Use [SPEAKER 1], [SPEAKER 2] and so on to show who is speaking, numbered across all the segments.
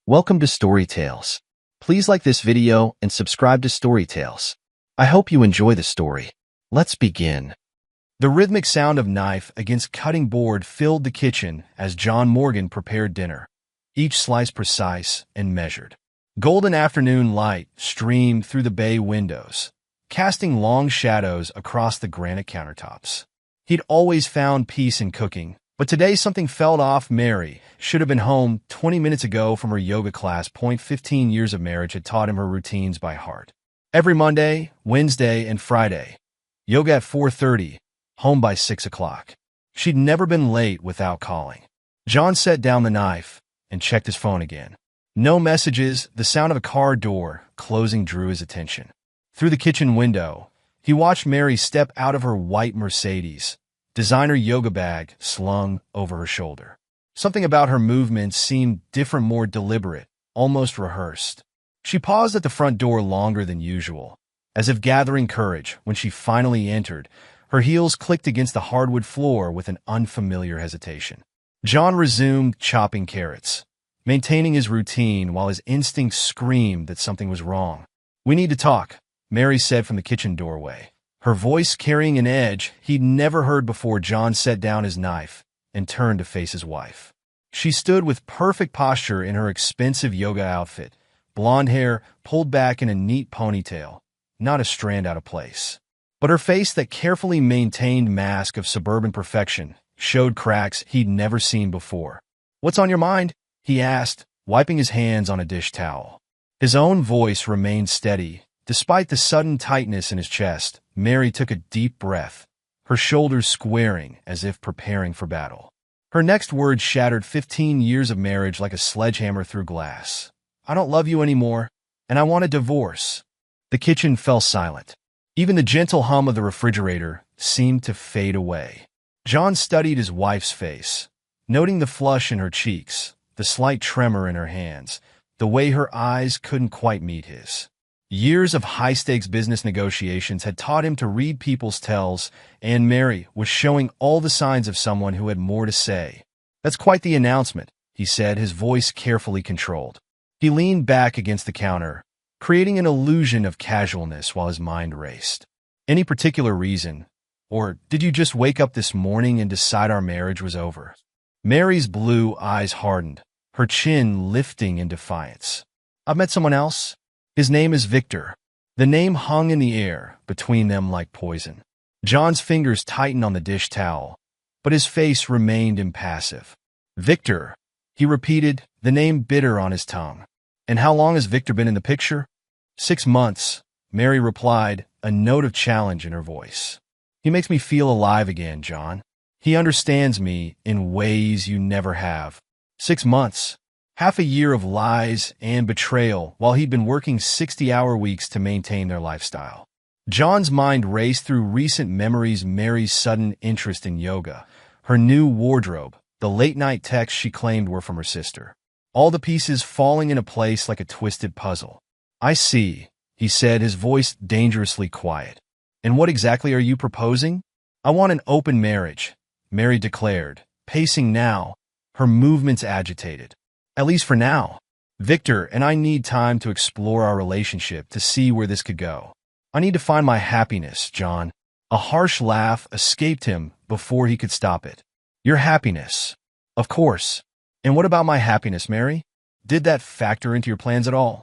[SPEAKER 1] Welcome to Storytales. Please like this video and subscribe to Storytales. I hope you enjoy the story. Let's begin. The rhythmic sound of knife against cutting board filled the kitchen as John Morgan prepared dinner, each slice precise and measured. Golden afternoon light streamed through the bay windows, casting long shadows across the granite countertops. He'd always found peace in cooking, but today something felt off. Mary should have been home 20 minutes ago from her yoga class. 15 years of marriage had taught him her routines by heart. Every Monday, Wednesday, and Friday. Yoga at 4:30, home by 6 o'clock. She'd never been late without calling. John set down the knife and checked his phone again. No messages. The sound of a car door closing drew his attention. Through the kitchen window, he watched Mary step out of her white Mercedes, designer yoga bag slung over her shoulder. Something about her movements seemed different, more deliberate, almost rehearsed. She paused at the front door longer than usual, as if gathering courage. When she finally entered, her heels clicked against the hardwood floor with an unfamiliar hesitation. John resumed chopping carrots, maintaining his routine while his instincts screamed that something was wrong. "We need to talk," Mary said from the kitchen doorway, her voice carrying an edge he'd never heard before. John set down his knife and turned to face his wife. She stood with perfect posture in her expensive yoga outfit, blonde hair pulled back in a neat ponytail, not a strand out of place. But her face, that carefully maintained mask of suburban perfection, showed cracks he'd never seen before. "What's on your mind?" he asked, wiping his hands on a dish towel. His own voice remained steady, despite the sudden tightness in his chest. Mary took a deep breath, her shoulders squaring as if preparing for battle. Her next words shattered 15 years of marriage like a sledgehammer through glass. "I don't love you anymore, and I want a divorce." The kitchen fell silent. Even the gentle hum of the refrigerator seemed to fade away. John studied his wife's face, noting the flush in her cheeks, the slight tremor in her hands, the way her eyes couldn't quite meet his. Years of high-stakes business negotiations had taught him to read people's tells, and Mary was showing all the signs of someone who had more to say. "That's quite the announcement," he said, his voice carefully controlled. He leaned back against the counter, creating an illusion of casualness while his mind raced. "Any particular reason? Or did you just wake up this morning and decide our marriage was over?" Mary's blue eyes hardened, her chin lifting in defiance. "I've met someone else. His name is Victor." The name hung in the air between them like poison. John's fingers tightened on the dish towel, but his face remained impassive. "Victor," he repeated, the name bitter on his tongue. "And how long has Victor been in the picture?" 6 months, Mary replied, a note of challenge in her voice. "He makes me feel alive again, John. He understands me in ways you never have." 6 months. Half a year of lies and betrayal while he'd been working 60-hour weeks to maintain their lifestyle. John's mind raced through recent memories: Mary's sudden interest in yoga, her new wardrobe, the late-night texts she claimed were from her sister. All the pieces falling into place like a twisted puzzle. "I see," he said, his voice dangerously quiet. "And what exactly are you proposing?" "I want an open marriage," Mary declared, pacing now, her movements agitated. "At least for now. Victor and I need time to explore our relationship, to see where this could go. I need to find my happiness, John." A harsh laugh escaped him before he could stop it. "Your happiness? Of course. And what about my happiness, Mary? Did that factor into your plans at all?"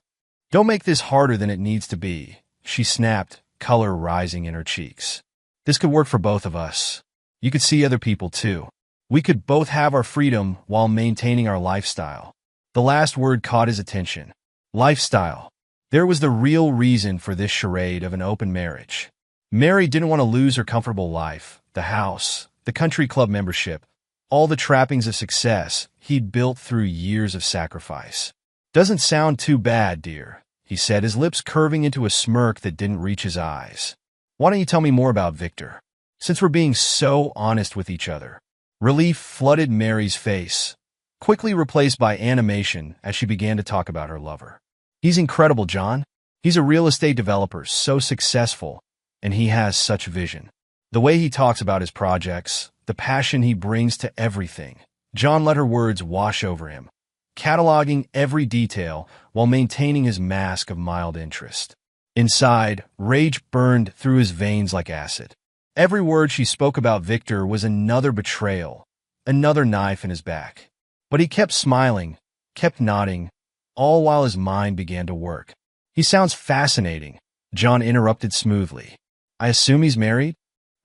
[SPEAKER 1] "Don't make this harder than it needs to be," she snapped, color rising in her cheeks. "This could work for both of us. You could see other people too. We could both have our freedom while maintaining our lifestyle." The last word caught his attention. Lifestyle. There was the real reason for this charade of an open marriage. Mary didn't want to lose her comfortable life, the house, the country club membership, all the trappings of success he'd built through years of sacrifice. "Doesn't sound too bad, dear," he said, his lips curving into a smirk that didn't reach his eyes. "Why don't you tell me more about Victor? Since we're being so honest with each other." Relief flooded Mary's face, quickly replaced by animation as she began to talk about her lover. "He's incredible, John. He's a real estate developer, so successful, and he has such vision. The way he talks about his projects, the passion he brings to everything." John let her words wash over him, cataloging every detail while maintaining his mask of mild interest. Inside, rage burned through his veins like acid. Every word she spoke about Victor was another betrayal, another knife in his back. But he kept smiling, kept nodding, all while his mind began to work. "He sounds fascinating," John interrupted smoothly. "I assume he's married?"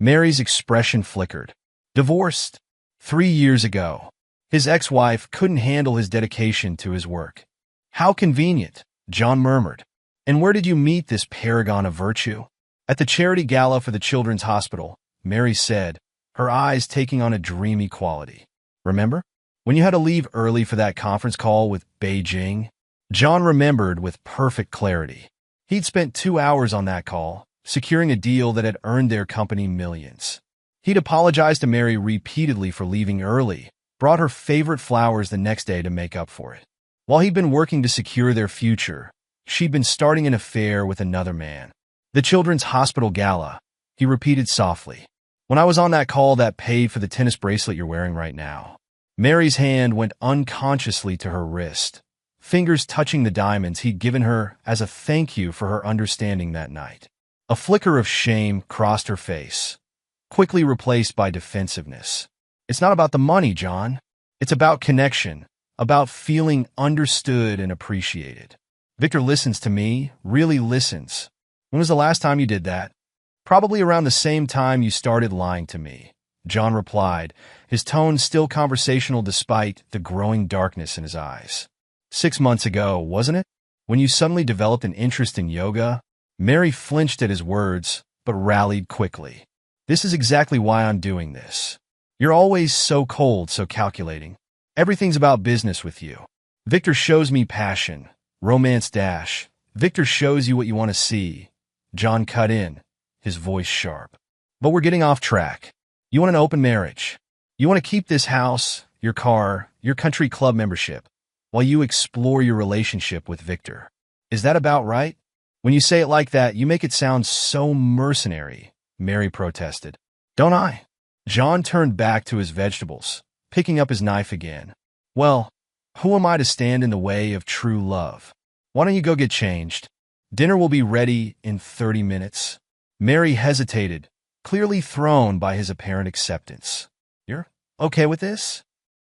[SPEAKER 1] Mary's expression flickered. "Divorced 3 years ago. His ex-wife couldn't handle his dedication to his work." "How convenient," John murmured. "And where did you meet this paragon of virtue?" "At the charity gala for the Children's Hospital," Mary said, her eyes taking on a dreamy quality. "Remember? When you had to leave early for that conference call with Beijing?" John remembered with perfect clarity. He'd spent 2 hours on that call, securing a deal that had earned their company millions. He'd apologized to Mary repeatedly for leaving early, brought her favorite flowers the next day to make up for it. While he'd been working to secure their future, she'd been starting an affair with another man. "The Children's Hospital Gala," he repeated softly. "When I was on that call that paid for the tennis bracelet you're wearing right now." Mary's hand went unconsciously to her wrist, fingers touching the diamonds he'd given her as a thank you for her understanding that night. A flicker of shame crossed her face, quickly replaced by defensiveness. "It's not about the money, John. It's about connection, about feeling understood and appreciated. Victor listens to me, really listens. When was the last time you did that?" "Probably around the same time you started lying to me," John replied, his tone still conversational despite the growing darkness in his eyes. 6 months ago, wasn't it? When you suddenly developed an interest in yoga?" Mary flinched at his words, but rallied quickly. "This is exactly why I'm doing this. You're always so cold, so calculating. Everything's about business with you. Victor shows me passion, romance dash. Victor shows you what you want to see." John cut in, his voice sharp. "But we're getting off track. You want an open marriage. You want to keep this house, your car, your country club membership, while you explore your relationship with Victor. Is that about right?" "When you say it like that, you make it sound so mercenary," Mary protested. "Don't I?" John turned back to his vegetables, picking up his knife again. "Well, who am I to stand in the way of true love? Why don't you go get changed? Dinner will be ready in 30 minutes. Mary hesitated, clearly thrown by his apparent acceptance. "You're okay with this?"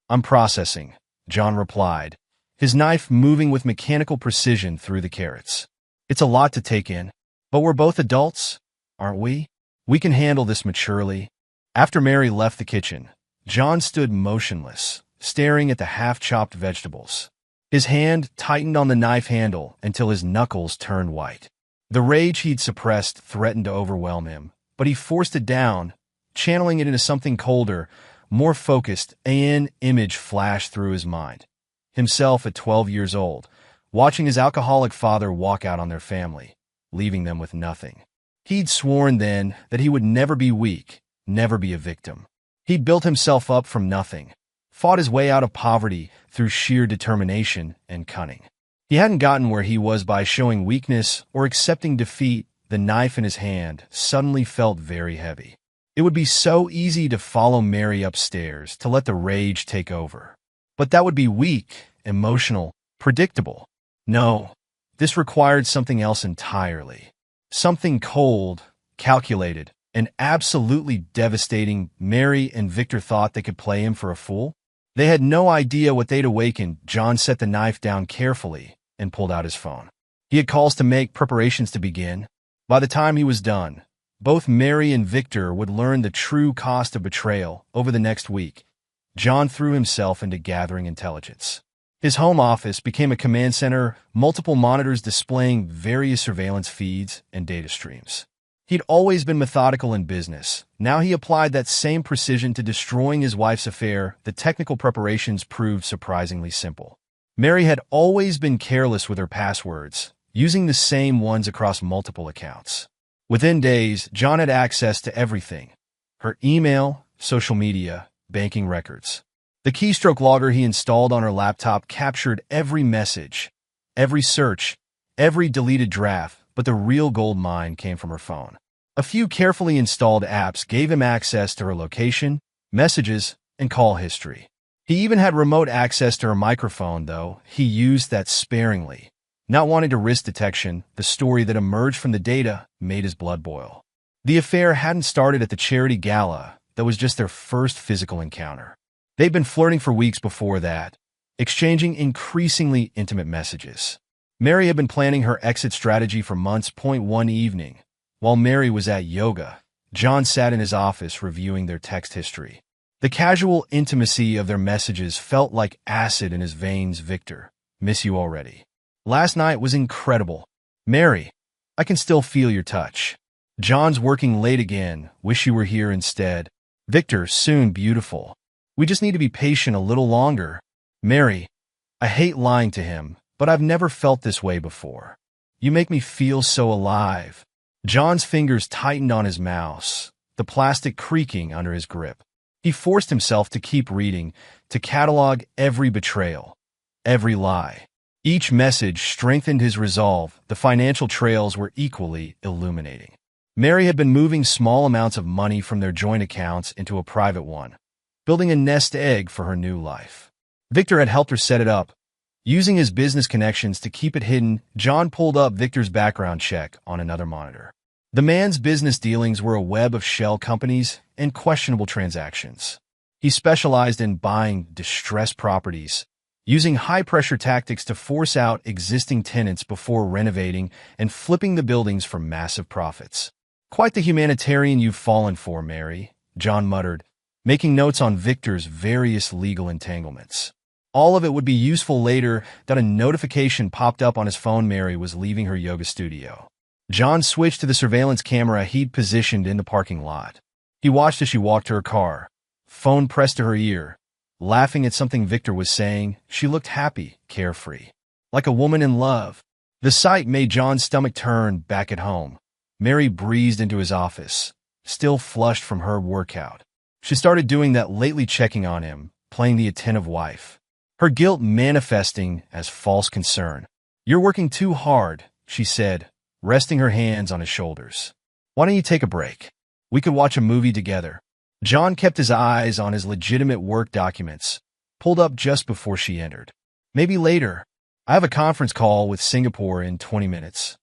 [SPEAKER 1] "I'm processing," John replied, his knife moving with mechanical precision through the carrots. "It's a lot to take in, but we're both adults, aren't we? We can handle this maturely." After Mary left the kitchen, John stood motionless, staring at the half-chopped vegetables. His hand tightened on the knife handle until his knuckles turned white. The rage he'd suppressed threatened to overwhelm him, but he forced it down, channeling it into something colder, more focused. An image flashed through his mind. Himself at 12 years old, watching his alcoholic father walk out on their family, leaving them with nothing. He'd sworn then that he would never be weak, never be a victim. He'd built himself up from nothing, fought his way out of poverty through sheer determination and cunning. He hadn't gotten where he was by showing weakness or accepting defeat. The knife in his hand suddenly felt very heavy. It would be so easy to follow Mary upstairs, to let the rage take over. But that would be weak, emotional, predictable. No, this required something else entirely. Something cold, calculated, and absolutely devastating. Mary and Victor thought they could play him for a fool. They had no idea what they'd awakened. John set the knife down carefully and pulled out his phone. He had calls to make, preparations to begin. By the time he was done, both Mary and Victor would learn the true cost of betrayal. Over the next week, John threw himself into gathering intelligence. His home office became a command center, multiple monitors displaying various surveillance feeds and data streams. He'd always been methodical in business. Now he applied that same precision to destroying his wife's affair. The technical preparations proved surprisingly simple. Mary had always been careless with her passwords, using the same ones across multiple accounts. Within days, John had access to everything: her email, social media, banking records. The keystroke logger he installed on her laptop captured every message, every search, every deleted draft, but the real gold mine came from her phone. A few carefully installed apps gave him access to her location, messages, and call history. He even had remote access to her microphone, though he used that sparingly. Not wanting to risk detection, the story that emerged from the data made his blood boil. The affair hadn't started at the charity gala. That was just their first physical encounter. They'd been flirting for weeks before that, exchanging increasingly intimate messages. Mary had been planning her exit strategy for months. One evening, while Mary was at yoga, John sat in his office reviewing their text history. The casual intimacy of their messages felt like acid in his veins. Victor, miss you already. Last night was incredible. Mary, I can still feel your touch. John's working late again. Wish you were here instead. Victor, soon beautiful. We just need to be patient a little longer. Mary, I hate lying to him, but I've never felt this way before. You make me feel so alive. John's fingers tightened on his mouse, the plastic creaking under his grip. He forced himself to keep reading, to catalog every betrayal, every lie. Each message strengthened his resolve. The financial trails were equally illuminating. Mary had been moving small amounts of money from their joint accounts into a private one, building a nest egg for her new life. Victor had helped her set it up. Using his business connections to keep it hidden, John pulled up Victor's background check on another monitor. The man's business dealings were a web of shell companies and questionable transactions. He specialized in buying distressed properties, using high-pressure tactics to force out existing tenants before renovating and flipping the buildings for massive profits. Quite the humanitarian you've fallen for, Mary, John muttered, making notes on Victor's various legal entanglements. All of it would be useful later. That a notification popped up on his phone. Mary was leaving her yoga studio. John switched to the surveillance camera he'd positioned in the parking lot. He watched as she walked to her car, phone pressed to her ear. Laughing at something Victor was saying, she looked happy, carefree, like a woman in love. The sight made John's stomach turn. Back at home, Mary breezed into his office, still flushed from her workout. She started doing that lately, checking on him, playing the attentive wife. Her guilt manifesting as false concern. You're working too hard, she said, resting her hands on his shoulders. Why don't you take a break? We could watch a movie together. John kept his eyes on his legitimate work documents, pulled up just before she entered. Maybe later. I have a conference call with Singapore in 20 minutes.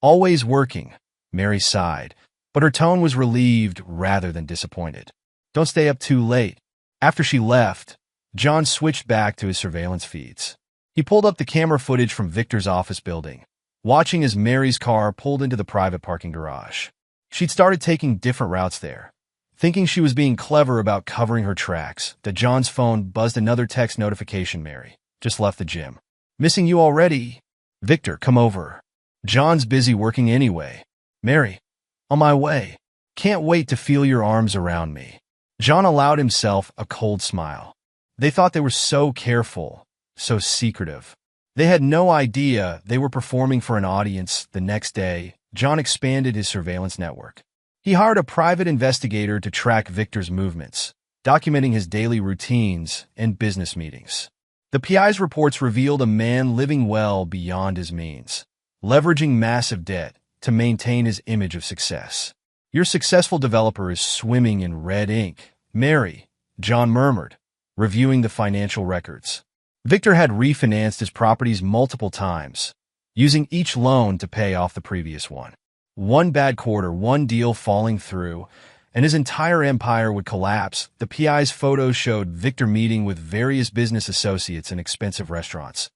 [SPEAKER 1] Always working, Mary sighed, but her tone was relieved rather than disappointed. Don't stay up too late. After she left, John switched back to his surveillance feeds. He pulled up the camera footage from Victor's office building, watching as Mary's car pulled into the private parking garage. She'd started taking different routes there, thinking she was being clever about covering her tracks. That John's phone buzzed another text notification. Mary, just left the gym. Missing you already. Victor, come over. John's busy working anyway. Mary, on my way. Can't wait to feel your arms around me. John allowed himself a cold smile. They thought they were so careful, so secretive. They had no idea they were performing for an audience. The next day, John expanded his surveillance network. He hired a private investigator to track Victor's movements, documenting his daily routines and business meetings. The PI's reports revealed a man living well beyond his means, leveraging massive debt to maintain his image of success. Your successful developer is swimming in red ink, Mary, John murmured, reviewing the financial records. Victor had refinanced his properties multiple times, using each loan to pay off the previous one. One bad quarter, one deal falling through, and his entire empire would collapse. The PI's photos showed Victor meeting with various business associates in expensive restaurants,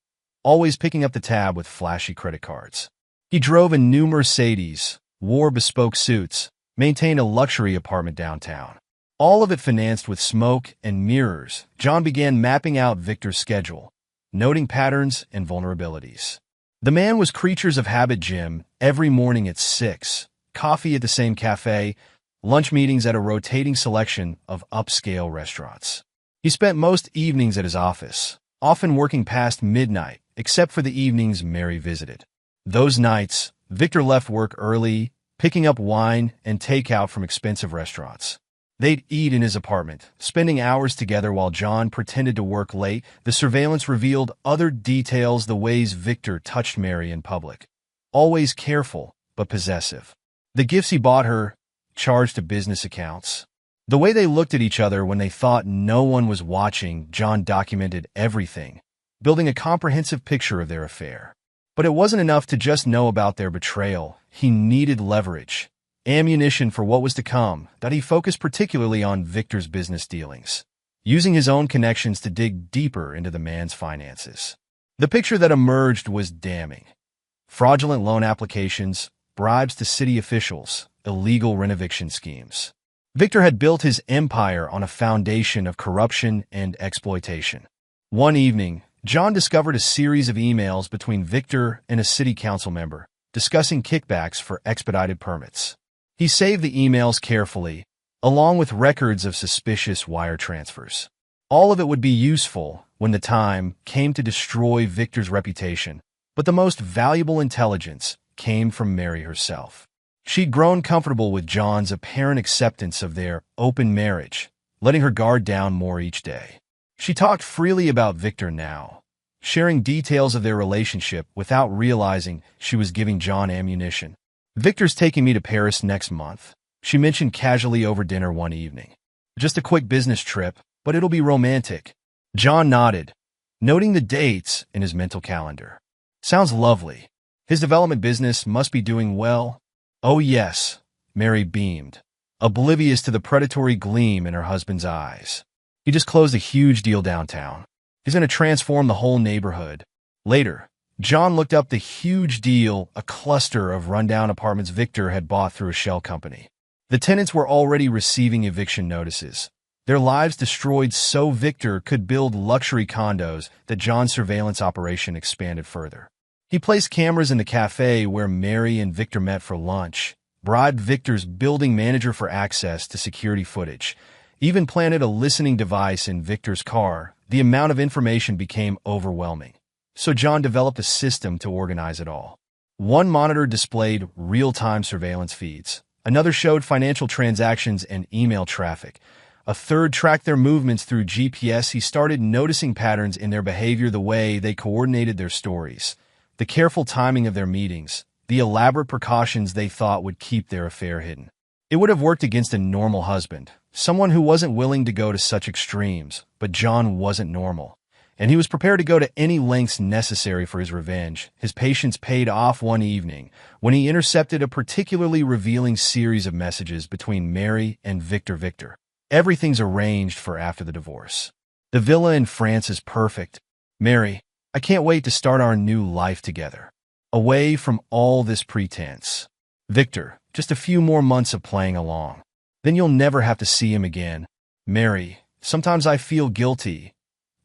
[SPEAKER 1] always picking up the tab with flashy credit cards. He drove a new Mercedes, wore bespoke suits, maintained a luxury apartment downtown. All of it financed with smoke and mirrors. John began mapping out Victor's schedule, noting patterns and vulnerabilities. The man was creatures of habit. Gym every morning at 6, coffee at the same cafe, lunch meetings at a rotating selection of upscale restaurants. He spent most evenings at his office, often working past midnight, except for the evenings Mary visited. Those nights, Victor left work early, picking up wine and takeout from expensive restaurants. They'd eat in his apartment, spending hours together while John pretended to work late. The surveillance revealed other details: the ways Victor touched Mary in public. Always careful, but possessive. The gifts he bought her, charged to business accounts. The way they looked at each other when they thought no one was watching, John documented everything, building a comprehensive picture of their affair. But it wasn't enough to just know about their betrayal. He needed leverage, ammunition for what was to come, that he focused particularly on Victor's business dealings, using his own connections to dig deeper into the man's finances. The picture that emerged was damning. Fraudulent loan applications, bribes to city officials, illegal renoviction schemes. Victor had built his empire on a foundation of corruption and exploitation. One evening, John discovered a series of emails between Victor and a city council member, discussing kickbacks for expedited permits. He saved the emails carefully, along with records of suspicious wire transfers. All of it would be useful when the time came to destroy Victor's reputation, but the most valuable intelligence came from Mary herself. She'd grown comfortable with John's apparent acceptance of their open marriage, letting her guard down more each day. She talked freely about Victor now, sharing details of their relationship without realizing she was giving John ammunition. "Victor's taking me to Paris next month," she mentioned casually over dinner one evening. "Just a quick business trip, but it'll be romantic." John nodded, noting the dates in his mental calendar. "Sounds lovely. His development business must be doing well." "Oh yes," Mary beamed, oblivious to the predatory gleam in her husband's eyes. "He just closed a huge deal downtown. He's going to transform the whole neighborhood." Later, John looked up the huge deal, a cluster of rundown apartments Victor had bought through a shell company. The tenants were already receiving eviction notices, their lives destroyed so Victor could build luxury condos. That John's surveillance operation expanded further. He placed cameras in the cafe where Mary and Victor met for lunch, bribed Victor's building manager for access to security footage, even planted a listening device in Victor's car. The amount of information became overwhelming, so John developed a system to organize it all. One monitor displayed real-time surveillance feeds, another showed financial transactions and email traffic, a third tracked their movements through GPS. He started noticing patterns in their behavior, the way they coordinated their stories, the careful timing of their meetings, the elaborate precautions they thought would keep their affair hidden. It would have worked against a normal husband, someone who wasn't willing to go to such extremes, but John wasn't normal, and he was prepared to go to any lengths necessary for his revenge. His patience paid off one evening when he intercepted a particularly revealing series of messages between Mary and Victor. "Everything's arranged for after the divorce. The villa in France is perfect. Mary, I can't wait to start our new life together, away from all this pretense. Victor, just a few more months of playing along. Then you'll never have to see him again. Mary, sometimes I feel guilty,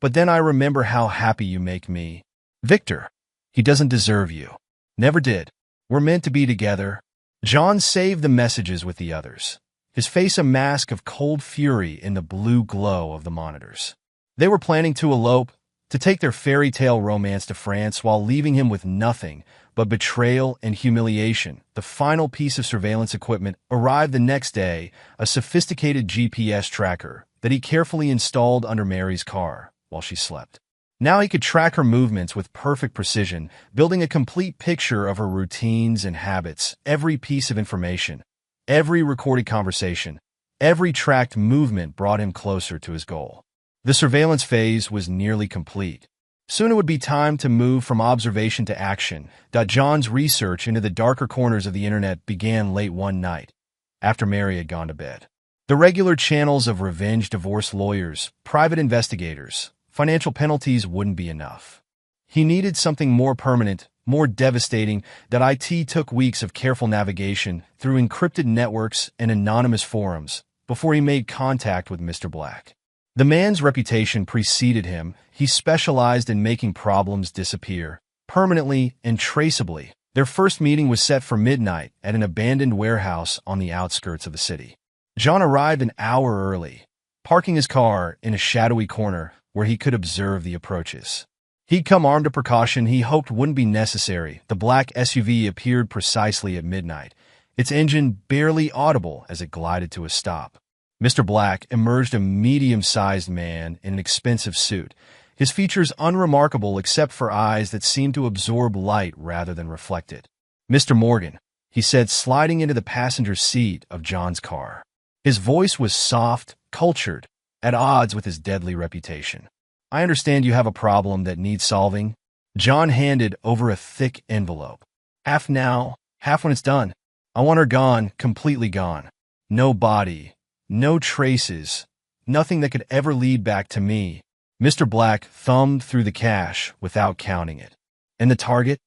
[SPEAKER 1] but then I remember how happy you make me. Victor, he doesn't deserve you. Never did. We're meant to be together." John saved the messages with the others, his face a mask of cold fury in the blue glow of the monitors. They were planning to elope, to take their fairy tale romance to France while leaving him with nothing but betrayal and humiliation. The final piece of surveillance equipment arrived the next day, a sophisticated GPS tracker that he carefully installed under Mary's car while she slept. Now he could track her movements with perfect precision, building a complete picture of her routines and habits. Every piece of information, every recorded conversation, every tracked movement brought him closer to his goal. The surveillance phase was nearly complete. Soon it would be time to move from observation to action. John's research into the darker corners of the internet began late one night, after Mary had gone to bed. The regular channels of revenge divorce lawyers, private investigators, financial penalties wouldn't be enough. He needed something more permanent, more devastating. IT took weeks of careful navigation through encrypted networks and anonymous forums before he made contact with Mr. Black. The man's reputation preceded him. He specialized in making problems disappear, permanently and traceably. Their first meeting was set for midnight at an abandoned warehouse on the outskirts of the city. John arrived an hour early, parking his car in a shadowy corner where he could observe the approaches. He'd come armed to precaution he hoped wouldn't be necessary. The black SUV appeared precisely at midnight, its engine barely audible as it glided to a stop. Mr. Black emerged, a medium-sized man in an expensive suit, his features unremarkable except for eyes that seemed to absorb light rather than reflect it. "Mr. Morgan," he said, sliding into the passenger seat of John's car. His voice was soft, cultured, at odds with his deadly reputation. I understand you have a problem that needs solving. John handed over a thick envelope. Half now, half when it's done. I want her gone, completely gone. No body, no traces, nothing that could ever lead back to me. Mr. Black thumbed through the cash without counting it. And the target?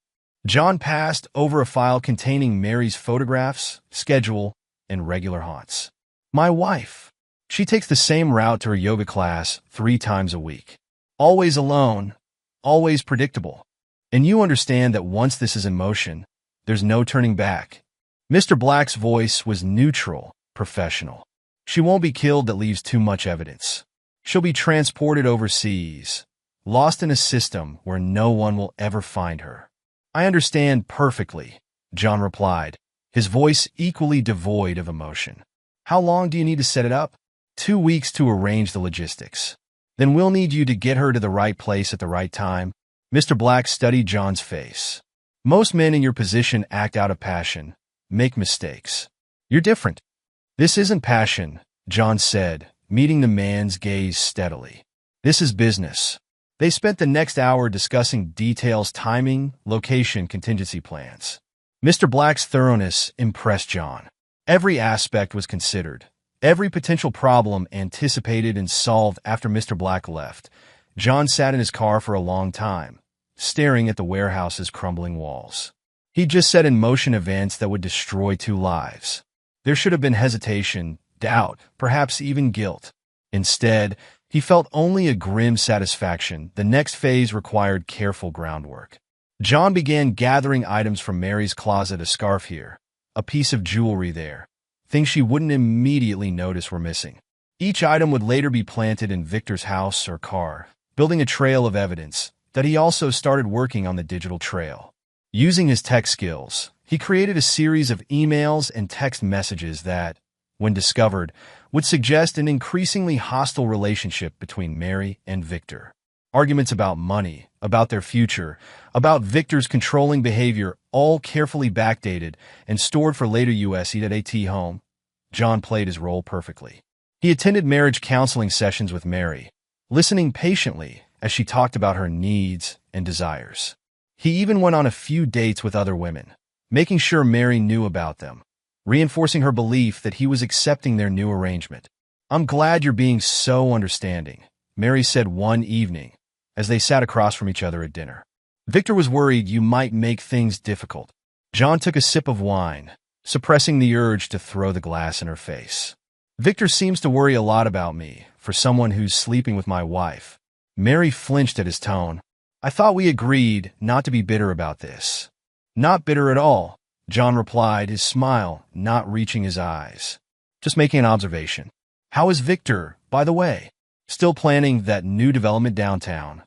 [SPEAKER 1] John passed over a file containing Mary's photographs, schedule, and regular haunts. My wife. She takes the same route to her yoga class 3 times a week. Always alone, always predictable. And you understand that once this is in motion, there's no turning back. Mr. Black's voice was neutral, professional. She won't be killed that leaves too much evidence. She'll be transported overseas, lost in a system where no one will ever find her. I understand perfectly, John replied, his voice equally devoid of emotion. How long do you need to set it up? 2 weeks to arrange the logistics. Then we'll need you to get her to the right place at the right time. Mr. Black studied John's face. Most men in your position act out of passion, make mistakes. You're different. This isn't passion, John said, meeting the man's gaze steadily. This is business. They spent the next hour discussing details, timing, location, contingency plans. Mr. Black's thoroughness impressed John. Every aspect was considered. Every potential problem anticipated and solved. After Mr. Black left, John sat in his car for a long time, staring at the warehouse's crumbling walls. He'd just set in motion events that would destroy 2 lives. There should have been hesitation, doubt, perhaps even guilt. Instead, he felt only a grim satisfaction. The next phase required careful groundwork. John began gathering items from Mary's closet, a scarf here, a piece of jewelry there. Things she wouldn't immediately notice were missing. Each item would later be planted in Victor's house or car, building a trail of evidence. That he also started working on the digital trail. Using his tech skills, he created a series of emails and text messages that, when discovered, would suggest an increasingly hostile relationship between Mary and Victor. Arguments about money, about their future, about Victor's controlling behavior, all carefully backdated and stored for later USEAT home. John played his role perfectly. He attended marriage counseling sessions with Mary, listening patiently as she talked about her needs and desires. He even went on a few dates with other women, making sure Mary knew about them, reinforcing her belief that he was accepting their new arrangement. I'm glad you're being so understanding, Mary said one evening, as they sat across from each other at dinner. Victor was worried you might make things difficult. John took a sip of wine, suppressing the urge to throw the glass in her face. Victor seems to worry a lot about me, for someone who's sleeping with my wife. Mary flinched at his tone. I thought we agreed not to be bitter about this. Not bitter at all, John replied, his smile not reaching his eyes. Just making an observation. How is Victor, by the way? Still planning that new development downtown?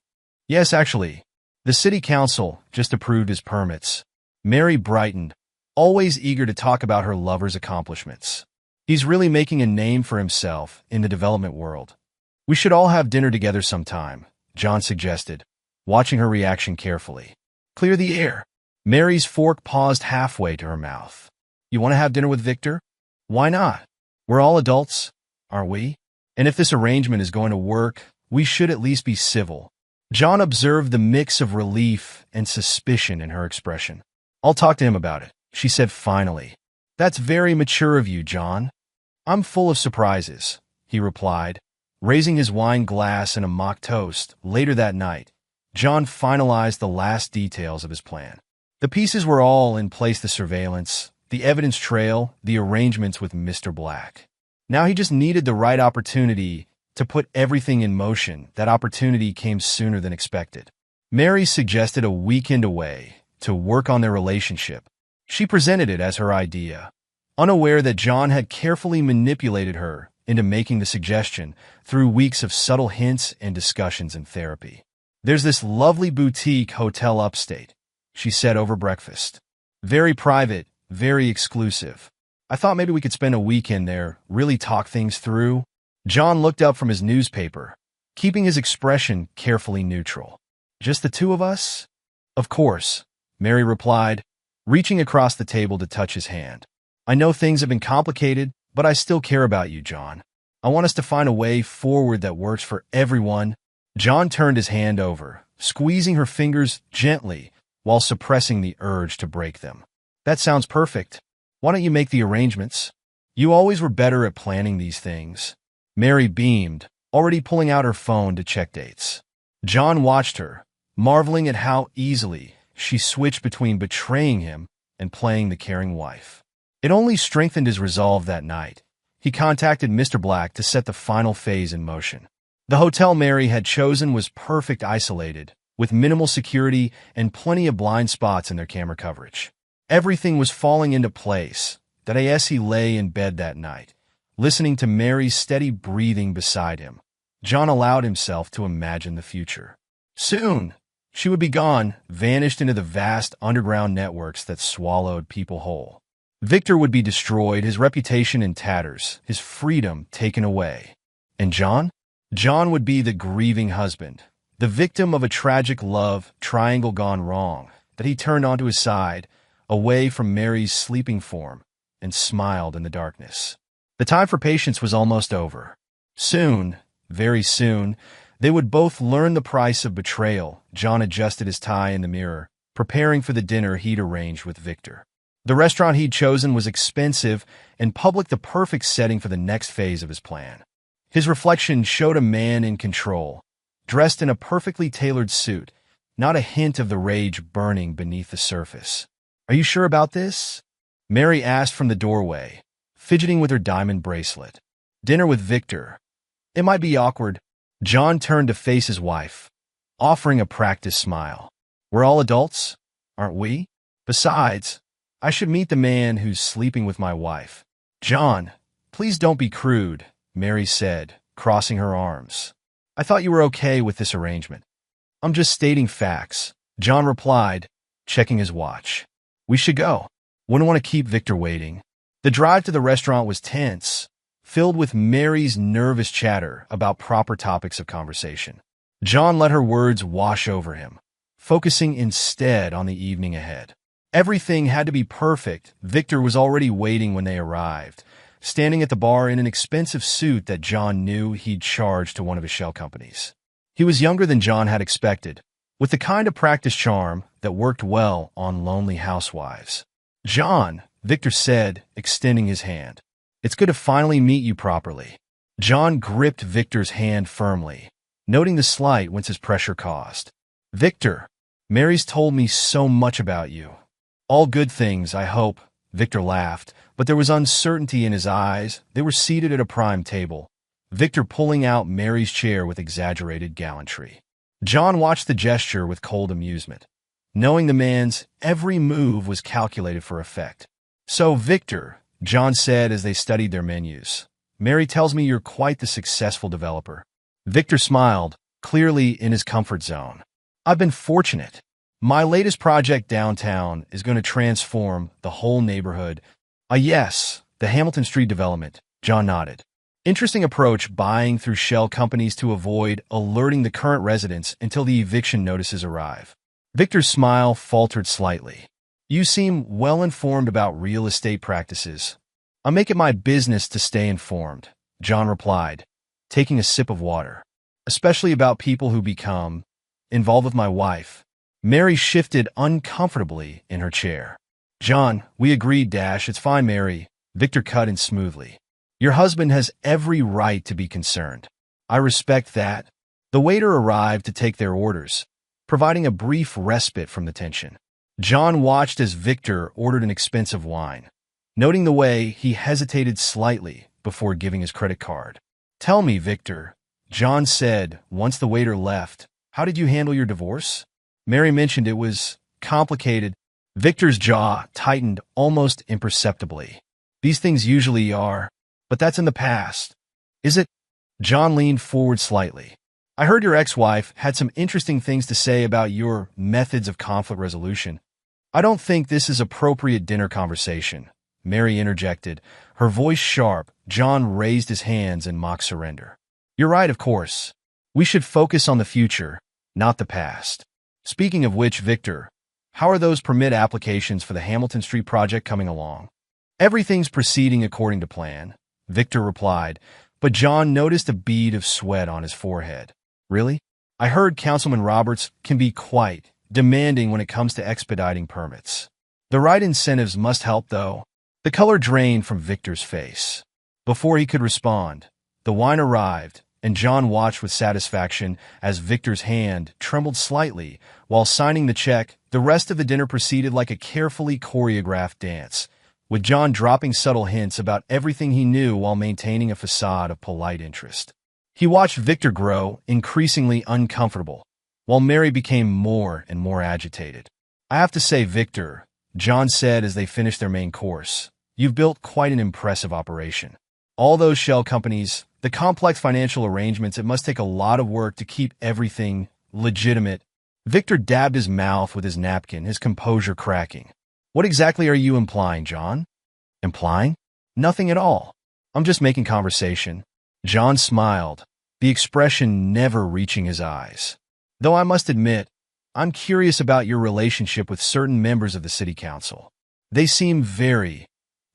[SPEAKER 1] Yes, actually. The city council just approved his permits. Mary brightened, always eager to talk about her lover's accomplishments. He's really making a name for himself in the development world. We should all have dinner together sometime, John suggested, watching her reaction carefully. Clear the air. Mary's fork paused halfway to her mouth. You want to have dinner with Victor? Why not? We're all adults, aren't we? And if this arrangement is going to work, we should at least be civil. John observed the mix of relief and suspicion in her expression. I'll talk to him about it, she said finally. That's very mature of you, John. I'm full of surprises, he replied, raising his wine glass in a mock toast. Later that night, John finalized the last details of his plan. The pieces were all in place: the surveillance, the evidence trail, the arrangements with Mr. Black. Now he just needed the right opportunity to put everything in motion. That opportunity came sooner than expected. Mary suggested a weekend away to work on their relationship. She presented it as her idea, unaware that John had carefully manipulated her into making the suggestion through weeks of subtle hints and discussions in therapy. There's this lovely boutique hotel upstate, she said over breakfast. Very private, very exclusive. I thought maybe we could spend a weekend there, really talk things through. John looked up from his newspaper, keeping his expression carefully neutral. Just the two of us? Of course, Mary replied, reaching across the table to touch his hand. I know things have been complicated, But I still care about you, John. I want us to find a way forward that works for everyone. John turned his hand over, squeezing her fingers gently while suppressing the urge to break them. That sounds perfect. Why don't you make the arrangements? You always were better at planning these things. Mary beamed, already pulling out her phone to check dates. John watched her, marveling at how easily she switched between betraying him and playing the caring wife. It only strengthened his resolve that night. He contacted Mr. Black to set the final phase in motion. The hotel Mary had chosen was perfect isolated, with minimal security and plenty of blind spots in their camera coverage. Everything was falling into place. As he lay in bed that night, listening to Mary's steady breathing beside him, John allowed himself to imagine the future. Soon, she would be gone, vanished into the vast underground networks that swallowed people whole. Victor would be destroyed, his reputation in tatters, his freedom taken away. And John? John would be the grieving husband, the victim of a tragic love triangle gone wrong, that he turned onto his side, away from Mary's sleeping form, and smiled in the darkness. The time for patience was almost over. Soon, very soon, they would both learn the price of betrayal. John adjusted his tie in the mirror, preparing for the dinner he'd arranged with Victor. The restaurant he'd chosen was expensive and public, the perfect setting for the next phase of his plan. His reflection showed a man in control, dressed in a perfectly tailored suit, not a hint of the rage burning beneath the surface. "Are you sure about this?" Mary asked from the doorway, fidgeting with her diamond bracelet. "Dinner with Victor. It might be awkward." John turned to face his wife, offering a practiced smile. "We're all adults, aren't we? Besides, I should meet the man who's sleeping with my wife." "John, please don't be crude," Mary said, crossing her arms. "I thought you were okay with this arrangement." "I'm just stating facts," John replied, checking his watch. "We should go. Wouldn't want to keep Victor waiting." The drive to the restaurant was tense, filled with Mary's nervous chatter about proper topics of conversation. John let her words wash over him, focusing instead on the evening ahead. Everything had to be perfect. Victor was already waiting when they arrived, standing at the bar in an expensive suit that John knew he'd charged to one of his shell companies. He was younger than John had expected, with the kind of practiced charm that worked well on lonely housewives. "John," Victor said, extending his hand. "It's good to finally meet you properly." John gripped Victor's hand firmly, noting the slight wince his pressure caused. "Victor, Mary's told me so much about you." "All good things, I hope," Victor laughed, but there was uncertainty in his eyes. They were seated at a prime table, Victor pulling out Mary's chair with exaggerated gallantry. John watched the gesture with cold amusement, knowing the man's every move was calculated for effect. "So, Victor," John said as they studied their menus, "Mary tells me you're quite the successful developer." Victor smiled, clearly in his comfort zone. "I've been fortunate. My latest project downtown is going to transform the whole neighborhood." Yes, the Hamilton Street development," John nodded. "Interesting approach, buying through shell companies to avoid alerting the current residents until the eviction notices arrive." Victor's smile faltered slightly. "You seem well-informed about real estate practices." "I make it my business to stay informed," John replied, taking a sip of water. "Especially about people who become involved with my wife." Mary shifted uncomfortably in her chair. "John, we agreed, it's fine, Mary," Victor cut in smoothly. "Your husband has every right to be concerned. I respect that." The waiter arrived to take their orders, providing a brief respite from the tension. John watched as Victor ordered an expensive wine, noting the way he hesitated slightly before giving his credit card. "Tell me, Victor," John said once the waiter left, "how did you handle your divorce?" Mary mentioned it was complicated. Victor's jaw tightened almost imperceptibly. "These things usually are, but that's in the past." "Is it?" John leaned forward slightly. "I heard your ex-wife had some interesting things to say about your methods of conflict resolution." "I don't think this is appropriate dinner conversation," Mary interjected, her voice sharp. John raised his hands in mock surrender. "You're right, of course. We should focus on the future, not the past. Speaking of which, Victor, how are those permit applications for the Hamilton Street project coming along?" Everything's proceeding according to plan, Victor replied, but John noticed a bead of sweat on his forehead. Really? I heard Councilman Roberts can be quite demanding when it comes to expediting permits. The right incentives must help, though. The color drained from Victor's face. Before he could respond, the wine arrived, and John watched with satisfaction as Victor's hand trembled slightly while signing the check. The rest of the dinner proceeded like a carefully choreographed dance, with John dropping subtle hints about everything he knew while maintaining a facade of polite interest. He watched Victor grow increasingly uncomfortable, while Mary became more and more agitated. I have to say, Victor, John said as they finished their main course, you've built quite an impressive operation. All those shell companies, the complex financial arrangements, it must take a lot of work to keep everything legitimate. Victor dabbed his mouth with his napkin, his composure cracking. What exactly are you implying, John? Implying? Nothing at all. I'm just making conversation. John smiled, the expression never reaching his eyes. Though I must admit, I'm curious about your relationship with certain members of the city council. They seem very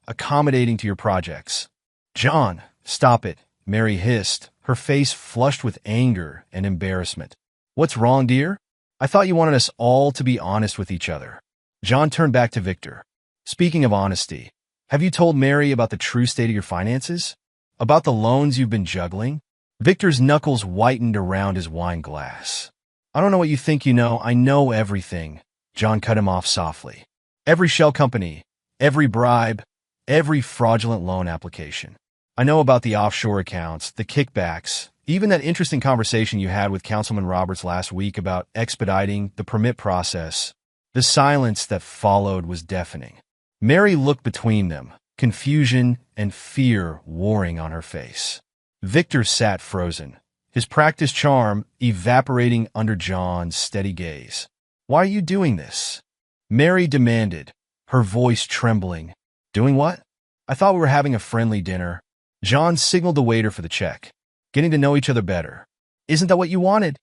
[SPEAKER 1] accommodating to your projects. John, stop it, Mary hissed, her face flushed with anger and embarrassment. What's wrong, dear? I thought you wanted us all to be honest with each other. John turned back to Victor. Speaking of honesty, have you told Mary about the true state of your finances? About the loans you've been juggling? Victor's knuckles whitened around his wine glass. I don't know what you think you know. I know everything. John cut him off softly. Every shell company, every bribe, every fraudulent loan application. I know about the offshore accounts, the kickbacks, even that interesting conversation you had with Councilman Roberts last week about expediting the permit process. The silence that followed was deafening. Mary looked between them, confusion and fear warring on her face. Victor sat frozen, his practiced charm evaporating under John's steady gaze. Why are you doing this? Mary demanded, her voice trembling. Doing what? I thought we were having a friendly dinner. John signaled the waiter for the check. Getting to know each other better. Isn't that what you wanted?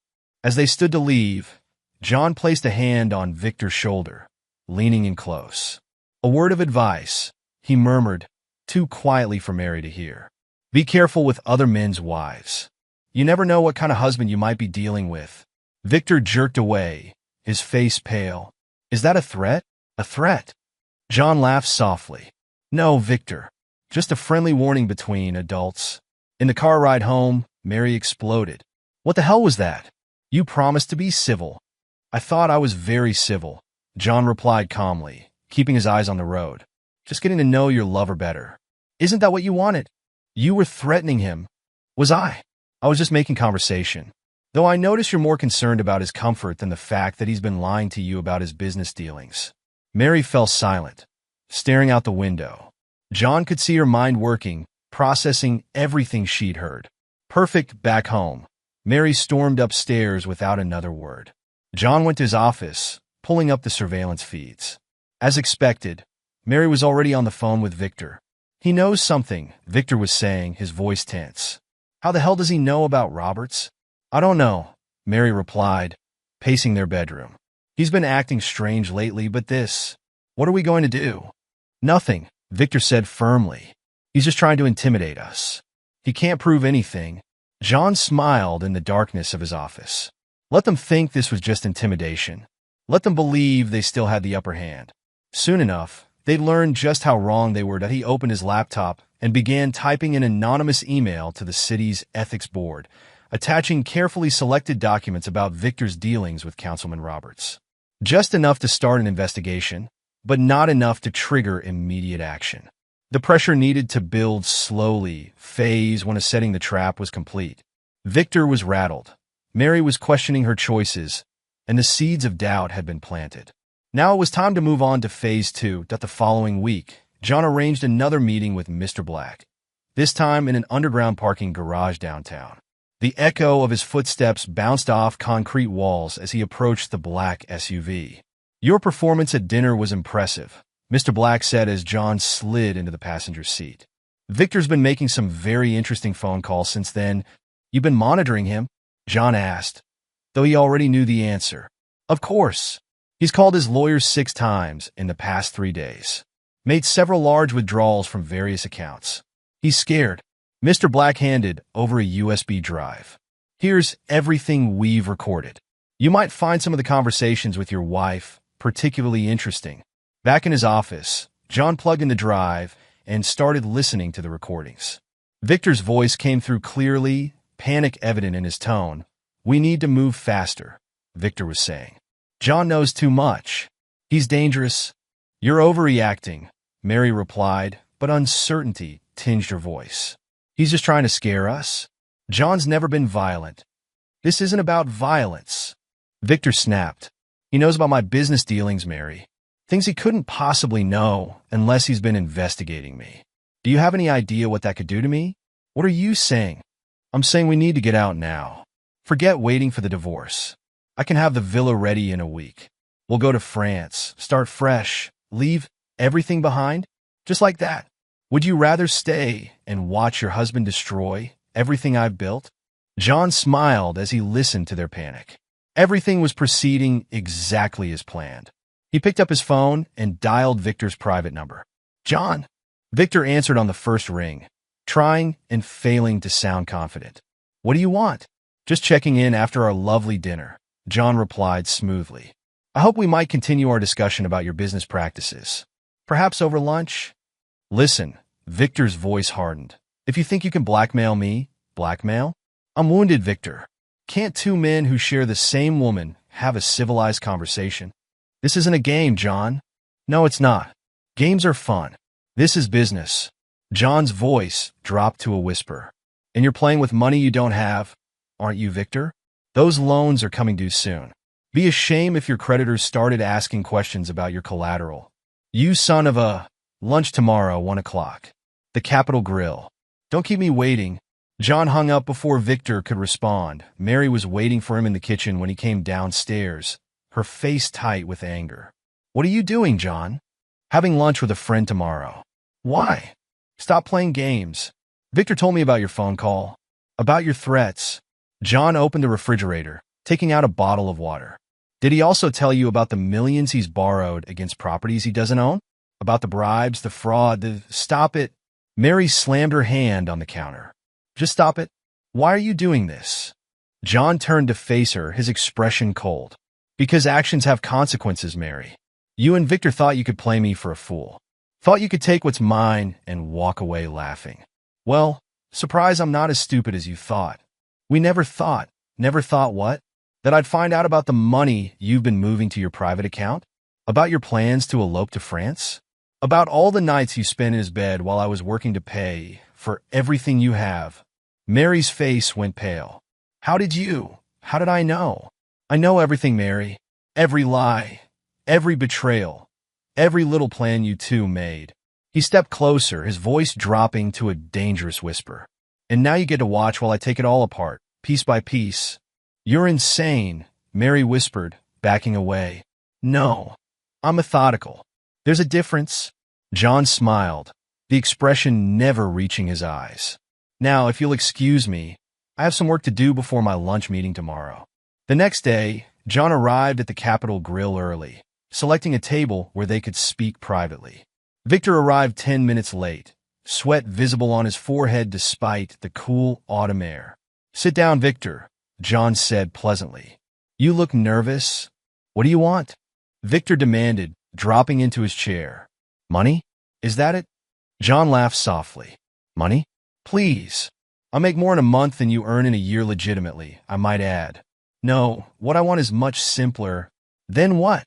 [SPEAKER 1] As they stood to leave, John placed a hand on Victor's shoulder, leaning in close. A word of advice, he murmured, too quietly for Mary to hear. Be careful with other men's wives. You never know what kind of husband you might be dealing with. Victor jerked away, his face pale. Is that a threat? A threat? John laughed softly. No, Victor. Just a friendly warning between adults. In the car ride home, Mary exploded. What the hell was that? You promised to be civil. I thought I was very civil, John replied calmly, keeping his eyes on the road. Just getting to know your lover better. Isn't that what you wanted? You were threatening him. Was I? I was just making conversation. Though I notice you're more concerned about his comfort than the fact that he's been lying to you about his business dealings. Mary fell silent, staring out the window. John could see her mind working, processing everything she'd heard. Perfect back home. Mary stormed upstairs without another word. John went to his office, pulling up the surveillance feeds. As expected, Mary was already on the phone with Victor. He knows something, Victor was saying, his voice tense. How the hell does he know about Roberts? I don't know, Mary replied, pacing their bedroom. He's been acting strange lately, but this. What are we going to do? Nothing, Victor said firmly. He's just trying to intimidate us. He can't prove anything. John smiled in the darkness of his office. Let them think this was just intimidation. Let them believe they still had the upper hand. Soon enough, they'd learn just how wrong they were that he opened his laptop and began typing an anonymous email to the city's ethics board, attaching carefully selected documents about Victor's dealings with Councilman Roberts. Just enough to start an investigation, but not enough to trigger immediate action. The pressure needed to build slowly, phase when setting the trap was complete. Victor was rattled. Mary was questioning her choices, and the seeds of doubt had been planted. Now it was time to move on to phase 2. The following week, John arranged another meeting with Mr. Black, this time in an underground parking garage downtown. The echo of his footsteps bounced off concrete walls as he approached the black SUV. Your performance at dinner was impressive, Mr. Black said as John slid into the passenger seat. Victor's been making some very interesting phone calls since then. You've been monitoring him? John asked, though he already knew the answer. Of course. He's called his lawyers 6 times in the past 3 days. Made several large withdrawals from various accounts. He's scared. Mr. Black handed over a USB drive. Here's everything we've recorded. You might find some of the conversations with your wife particularly interesting. Back in his office, John plugged in the drive and started listening to the recordings. Victor's voice came through clearly, panic evident in his tone. "We need to move faster," Victor was saying. "John knows too much. He's dangerous." "You're overreacting," Mary replied, but uncertainty tinged her voice. "He's just trying to scare us. John's never been violent." "This isn't about violence," Victor snapped. "He knows about my business dealings, Mary. Things he couldn't possibly know unless he's been investigating me. Do you have any idea what that could do to me?" "What are you saying?" "I'm saying we need to get out now. Forget waiting for the divorce. I can have the villa ready in a week. We'll go to France, start fresh, leave everything behind, just like that. Would you rather stay and watch your husband destroy everything I've built?" John smiled as he listened to their panic. Everything was proceeding exactly as planned. He picked up his phone and dialed Victor's private number. "John." Victor answered on the first ring, trying and failing to sound confident. "What do you want?" "Just checking in after our lovely dinner," John replied smoothly. "I hope we might continue our discussion about your business practices. Perhaps over lunch?" "Listen," Victor's voice hardened. "If you think you can blackmail me, blackmail? I'm wounded, Victor. Can't two men who share the same woman have a civilized conversation?" "This isn't a game, John." "No, it's not. Games are fun. This is business." John's voice dropped to a whisper. "And you're playing with money you don't have, aren't you, Victor? Those loans are coming due soon. Be a shame if your creditors started asking questions about your collateral. You son of a... Lunch tomorrow, 1 o'clock. The Capitol Grill. Don't keep me waiting." John hung up before Victor could respond. Mary was waiting for him in the kitchen when he came downstairs, her face tight with anger. "What are you doing, John?" "Having lunch with a friend tomorrow." "Why?" "Stop playing games. Victor told me about your phone call. About your threats." John opened the refrigerator, taking out a bottle of water. "Did he also tell you about the millions he's borrowed against properties he doesn't own? About the bribes, the fraud, the... Stop it." Mary slammed her hand on the counter. "Just stop it. Why are you doing this?" John turned to face her, his expression cold. "Because actions have consequences, Mary. You and Victor thought you could play me for a fool. Thought you could take what's mine and walk away laughing. Well, surprise, I'm not as stupid as you thought. We never thought what? That I'd find out about the money you've been moving to your private account? About your plans to elope to France? About all the nights you spent in his bed while I was working to pay for everything you have?" Mary's face went pale. How did I know?" "I know everything, Mary. Every lie, every betrayal, every little plan you two made." He stepped closer, his voice dropping to a dangerous whisper. "And now you get to watch while I take it all apart, piece by piece." "You're insane," Mary whispered, backing away. "No, I'm methodical. There's a difference." John smiled, the expression never reaching his eyes. "Now, if you'll excuse me, I have some work to do before my lunch meeting tomorrow." The next day, John arrived at the Capitol Grill early, selecting a table where they could speak privately. Victor arrived 10 minutes late, sweat visible on his forehead despite the cool autumn air. "Sit down, Victor," John said pleasantly. "You look nervous. What do you want?" Victor demanded, dropping into his chair. "Money? Is that it?" John laughed softly. "Money? Please. I make more in a month than you earn in a year legitimately, I might add. No, what I want is much simpler." "Then what?"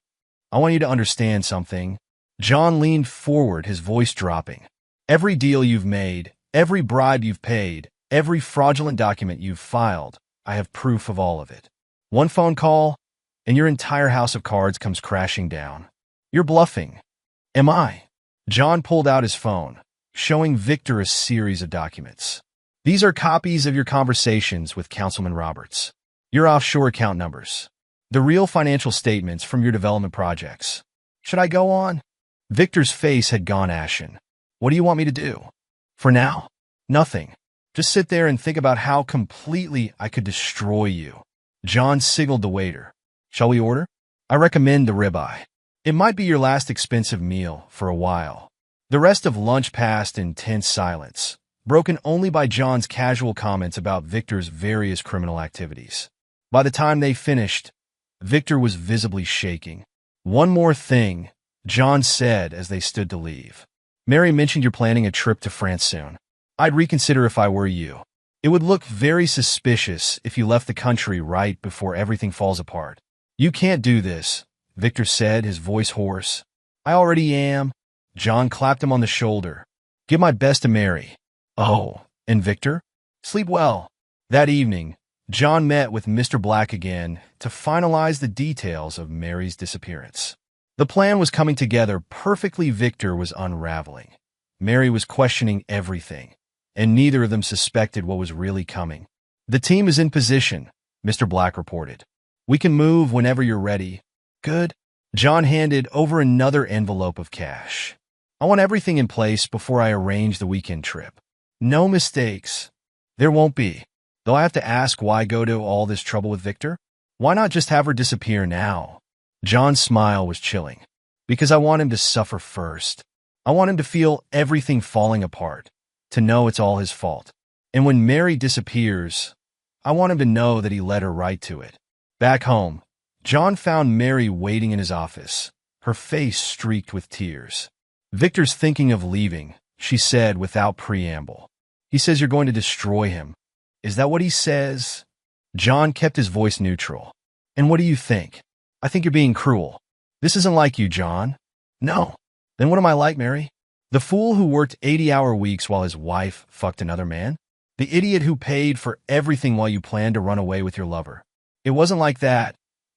[SPEAKER 1] "I want you to understand something." John leaned forward, his voice dropping. "Every deal you've made, every bribe you've paid, every fraudulent document you've filed, I have proof of all of it. One phone call, and your entire house of cards comes crashing down. You're bluffing." "Am I?" John pulled out his phone, showing Victor a series of documents. "These are copies of your conversations with Councilman Roberts, your offshore account numbers, the real financial statements from your development projects. Should I go on?" Victor's face had gone ashen. "What do you want me to do?" "For now, nothing. Just sit there and think about how completely I could destroy you." John signaled the waiter. "Shall we order?" "I recommend the ribeye. It might be your last expensive meal for a while." The rest of lunch passed in tense silence, broken only by John's casual comments about Victor's various criminal activities. By the time they finished, Victor was visibly shaking. "One more thing," John said as they stood to leave. "Mary mentioned you're planning a trip to France soon. I'd reconsider if I were you. It would look very suspicious if you left the country right before everything falls apart." "You can't do this," Victor said, his voice hoarse. "I already am." John clapped him on the shoulder. "Give my best to Mary." "Oh, and Victor? Sleep well." That evening, John met with Mr. Black again to finalize the details of Mary's disappearance. The plan was coming together perfectly. Victor was unraveling. Mary was questioning everything, and neither of them suspected what was really coming. "The team is in position," Mr. Black reported. "We can move whenever you're ready." "Good." John handed over another envelope of cash. "I want everything in place before I arrange the weekend trip. No mistakes." "There won't be. Though I have to ask, why go to all this trouble with Victor? Why not just have her disappear now?" John's smile was chilling. "Because I want him to suffer first. I want him to feel everything falling apart, to know it's all his fault. And when Mary disappears, I want him to know that he led her right to it." Back home, John found Mary waiting in his office, her face streaked with tears. "Victor's thinking of leaving," she said without preamble. "He says you're going to destroy him." "Is that what he says?" John kept his voice neutral. "And what do you think?" "I think you're being cruel. This isn't like you, John." "No." "Then what am I like, Mary? The fool who worked 80-hour weeks while his wife fucked another man? The idiot who paid for everything while you planned to run away with your lover?" "It wasn't like that."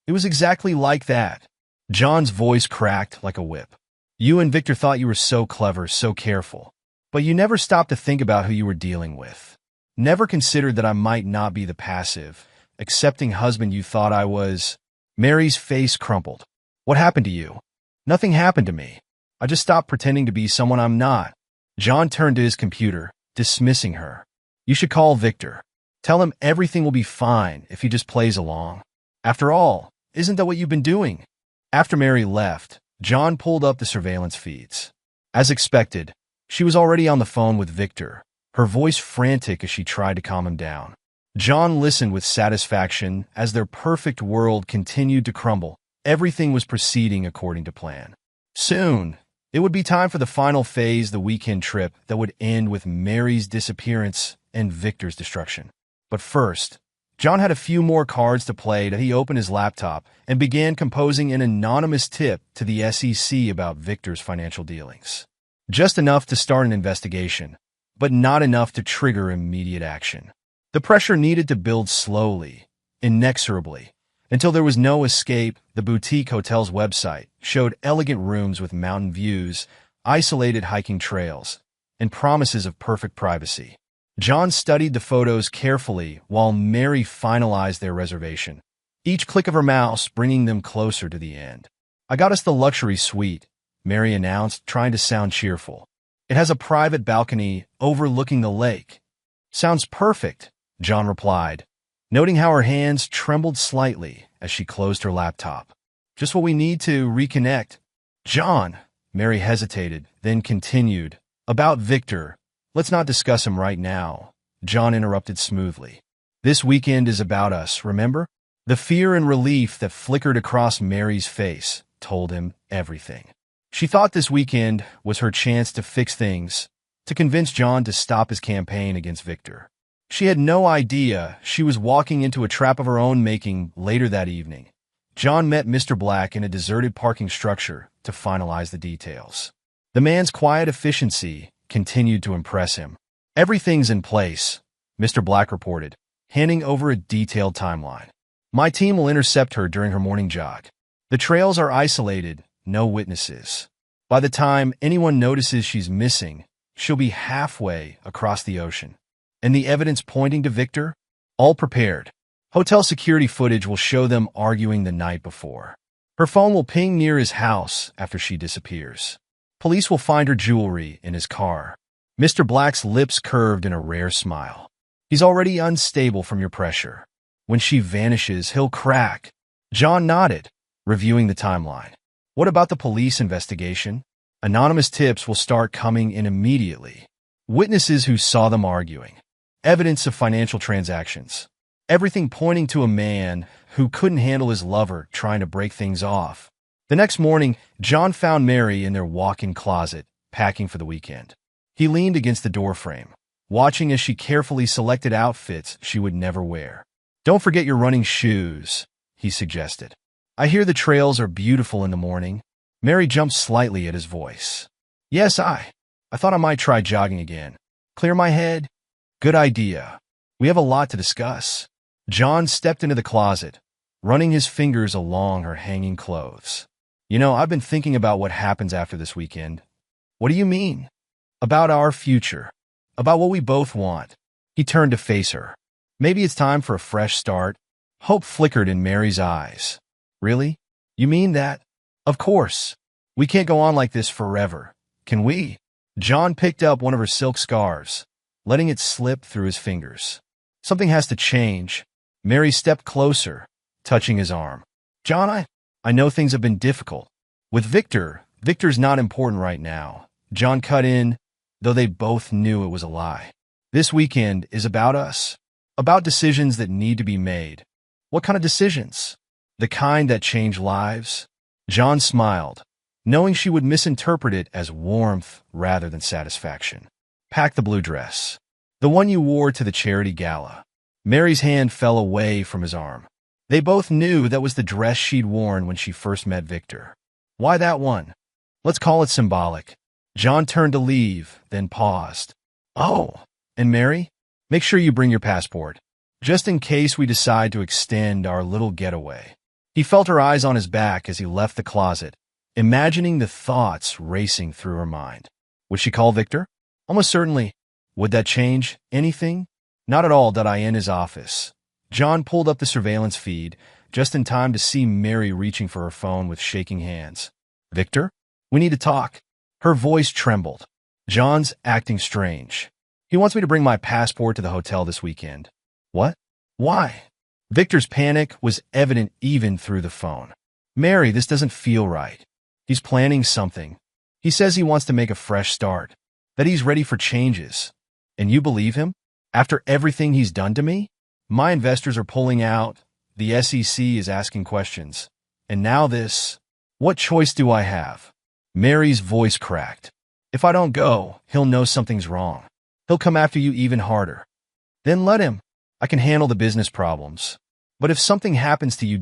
[SPEAKER 1] "It was exactly like that." John's voice cracked like a whip. "You and Victor thought you were so clever, so careful. But you never stopped to think about who you were dealing with. Never considered that I might not be the passive, accepting husband you thought I was." Mary's face crumpled. "What happened to you?" "Nothing happened to me. I just stopped pretending to be someone I'm not." John turned to his computer, dismissing her. "You should call Victor. Tell him everything will be fine if he just plays along. After all, isn't that what you've been doing?" After Mary left, John pulled up the surveillance feeds. As expected, she was already on the phone with Victor, her voice frantic as she tried to calm him down. John listened with satisfaction as their perfect world continued to crumble. Everything was proceeding according to plan. Soon, it would be time for the final phase, the weekend trip that would end with Mary's disappearance and Victor's destruction. But first, John had a few more cards to play. He opened his laptop and began composing an anonymous tip to the SEC about Victor's financial dealings. Just enough to start an investigation, but not enough to trigger immediate action. The pressure needed to build slowly, inexorably, until there was no escape. The boutique hotel's website showed elegant rooms with mountain views, isolated hiking trails, and promises of perfect privacy. John studied the photos carefully while Mary finalized their reservation, each click of her mouse bringing them closer to the end. "I got us the luxury suite," Mary announced, trying to sound cheerful. "It has a private balcony overlooking the lake." "Sounds perfect," John replied, noting how her hands trembled slightly as she closed her laptop. "Just what we need to reconnect." "John," Mary hesitated, then continued, "about Victor. Let's not discuss him right now," John interrupted smoothly. "This weekend is about us, remember?" The fear and relief that flickered across Mary's face told him everything. She thought this weekend was her chance to fix things, to convince John to stop his campaign against Victor. She had no idea she was walking into a trap of her own making. Later that evening, John met Mr. Black in a deserted parking structure to finalize the details. The man's quiet efficiency continued to impress him. "Everything's in place," Mr. Black reported, handing over a detailed timeline. "My team will intercept her during her morning jog. The trails are isolated, no witnesses. By the time anyone notices she's missing, she'll be halfway across the ocean. And the evidence pointing to Victor? All prepared. Hotel security footage will show them arguing the night before. Her phone will ping near his house after she disappears. Police will find her jewelry in his car." Mr. Black's lips curved in a rare smile. "He's already unstable from your pressure. When she vanishes, he'll crack." John nodded, reviewing the timeline. "What about the police investigation?" Anonymous tips will start coming in immediately. Witnesses who saw them arguing. Evidence of financial transactions. Everything pointing to a man who couldn't handle his lover trying to break things off. The next morning, John found Mary in their walk-in closet, packing for the weekend. He leaned against the doorframe, watching as she carefully selected outfits she would never wear. "Don't forget your running shoes," he suggested. "I hear the trails are beautiful in the morning." Mary jumped slightly at his voice. "Yes, I thought I might try jogging again. Clear my head?" "Good idea. We have a lot to discuss." John stepped into the closet, running his fingers along her hanging clothes. I've been thinking about what happens after this weekend." "What do you mean?" "About our future. About what we both want." He turned to face her. "Maybe it's time for a fresh start." Hope flickered in Mary's eyes. "Really? You mean that?" "Of course. We can't go on like this forever, can we?" John picked up one of her silk scarves, letting it slip through his fingers. "Something has to change." Mary stepped closer, touching his arm. "John, I know things have been difficult. With Victor's not important right now." John cut in, though they both knew it was a lie. "This weekend is about us. About decisions that need to be made." "What kind of decisions?" "The kind that change lives." John smiled, knowing she would misinterpret it as warmth rather than satisfaction. "Pack the blue dress. The one you wore to the charity gala." Mary's hand fell away from his arm. They both knew that was the dress she'd worn when she first met Victor. "Why that one?" "Let's call it symbolic." John turned to leave, then paused. "Oh, and Mary, make sure you bring your passport, just in case we decide to extend our little getaway." He felt her eyes on his back as he left the closet, imagining the thoughts racing through her mind. Would she call Victor? Almost certainly. Would that change anything? Not at all. In his office, John pulled up the surveillance feed, just in time to see Mary reaching for her phone with shaking hands. "Victor? We need to talk." Her voice trembled. "John's acting strange. He wants me to bring my passport to the hotel this weekend." "What? Why?" Victor's panic was evident even through the phone. "Mary, this doesn't feel right. He's planning something. He says he wants to make a fresh start, that he's ready for changes. And you believe him? After everything he's done to me? My investors are pulling out. The SEC is asking questions. And now this. What choice do I have?" Mary's voice cracked. "If I don't go, he'll know something's wrong. He'll come after you even harder." "Then let him. I can handle the business problems." "But if something happens to you,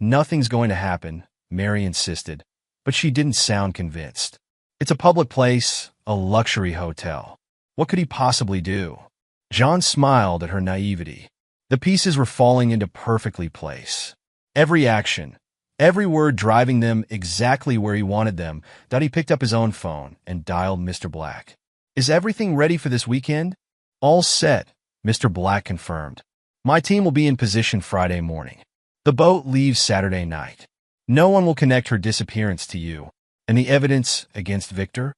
[SPEAKER 1] nothing's going to happen," Mary insisted, but she didn't sound convinced. "It's a public place, a luxury hotel. What could he possibly do?" John smiled at her naivety. The pieces were falling into perfectly place. Every action, every word driving them exactly where he wanted them, that he picked up his own phone and dialed Mr. Black. "Is everything ready for this weekend?" "All set," Mr. Black confirmed. "My team will be in position Friday morning. The boat leaves Saturday night. No one will connect her disappearance to you. And the evidence against Victor?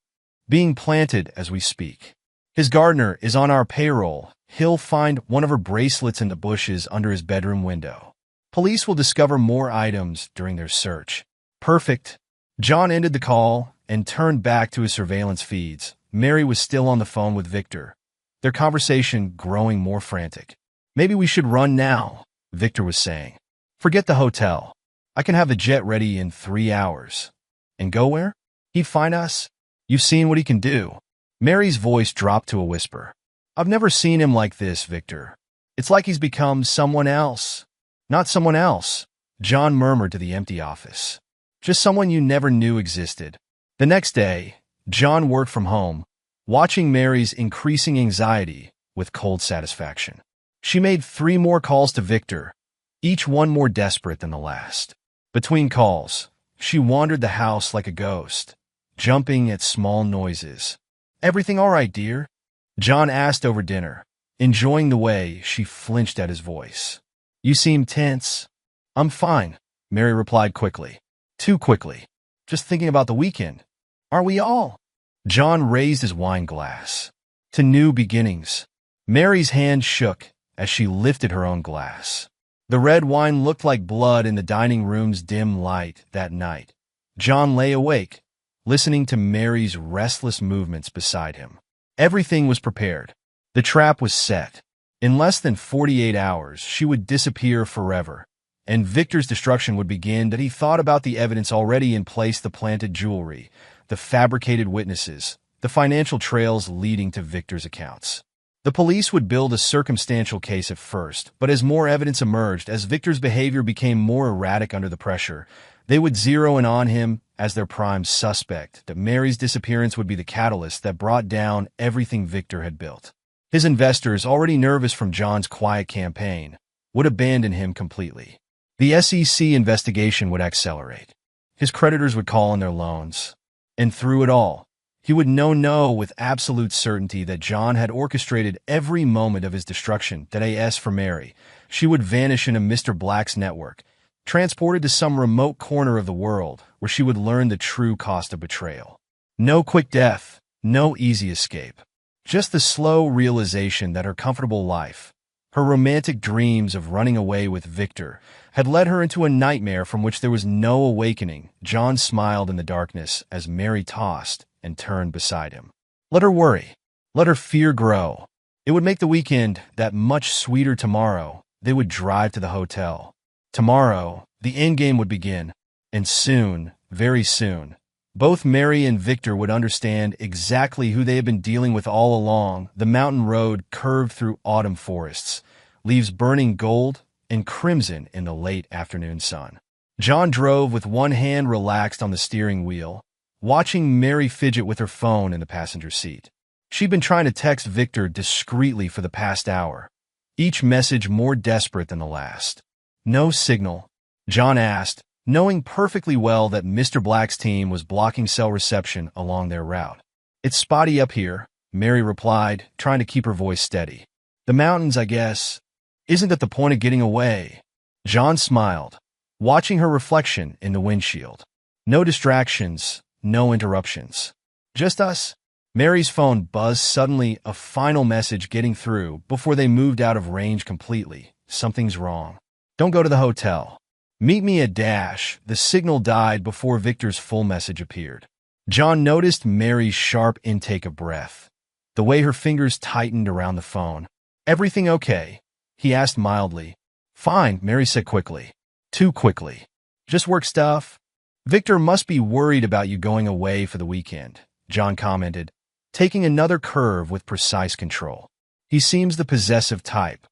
[SPEAKER 1] Being planted as we speak. His gardener is on our payroll. He'll find one of her bracelets in the bushes under his bedroom window. Police will discover more items during their search." "Perfect." John ended the call and turned back to his surveillance feeds. Mary was still on the phone with Victor, their conversation growing more frantic. "Maybe we should run now," Victor was saying. "Forget the hotel. I can have the jet ready in 3 hours." "And go where?" "He'd find us. You've seen what he can do." Mary's voice dropped to a whisper. "I've never seen him like this, Victor. It's like he's become someone else." "Not someone else," John murmured to the empty office. "Just someone you never knew existed." The next day, John worked from home, watching Mary's increasing anxiety with cold satisfaction. She made 3 more calls to Victor, each one more desperate than the last. Between calls, she wandered the house like a ghost, jumping at small noises. "Everything all right, dear?" John asked over dinner, enjoying the way she flinched at his voice. "You seem tense." "I'm fine," Mary replied quickly. Too quickly. "Just thinking about the weekend." "Are we all?" John raised his wine glass. "To new beginnings." Mary's hand shook as she lifted her own glass. The red wine looked like blood in the dining room's dim light that night. John lay awake, listening to Mary's restless movements beside him. Everything was prepared. The trap was set. In less than 48 hours, she would disappear forever, and Victor's destruction would begin. That he thought about the evidence already in place, the planted jewelry, the fabricated witnesses, the financial trails leading to Victor's accounts. The police would build a circumstantial case at first, but as more evidence emerged, as Victor's behavior became more erratic under the pressure, they would zero in on him as their prime suspect. That Mary's disappearance would be the catalyst that brought down everything Victor had built. His investors, already nervous from John's quiet campaign, would abandon him completely. The SEC investigation would accelerate. His creditors would call on their loans. And through it all, he would know with absolute certainty that John had orchestrated every moment of his destruction. That as for Mary, she would vanish into Mr. Black's network, transported to some remote corner of the world where she would learn the true cost of betrayal. No quick death, no easy escape. Just the slow realization that her comfortable life, her romantic dreams of running away with Victor, had led her into a nightmare from which there was no awakening. John smiled in the darkness as Mary tossed and turned beside him. Let her worry. Let her fear grow. It would make the weekend that much sweeter. Tomorrow, they would drive to the hotel. Tomorrow, the endgame would begin. And soon, very soon, both Mary and Victor would understand exactly who they had been dealing with all along. The mountain road curved through autumn forests, leaves burning gold and crimson in the late afternoon sun. John drove with one hand relaxed on the steering wheel, watching Mary fidget with her phone in the passenger seat. She'd been trying to text Victor discreetly for the past hour, each message more desperate than the last. No signal, John asked, knowing perfectly well that Mr. Black's team was blocking cell reception along their route. It's spotty up here, Mary replied, trying to keep her voice steady. The mountains, I guess. Isn't that the point of getting away? John smiled, watching her reflection in the windshield. No distractions, no interruptions. Just us? Mary's phone buzzed suddenly, a final message getting through before they moved out of range completely. Something's wrong. Don't go to the hotel. Meet me at Dash. The signal died before Victor's full message appeared. John noticed Mary's sharp intake of breath, the way her fingers tightened around the phone. Everything okay? He asked mildly. Fine, Mary said quickly. Too quickly. Just work stuff? Victor must be worried about you going away for the weekend, John commented, taking another curve with precise control. He seems the possessive type.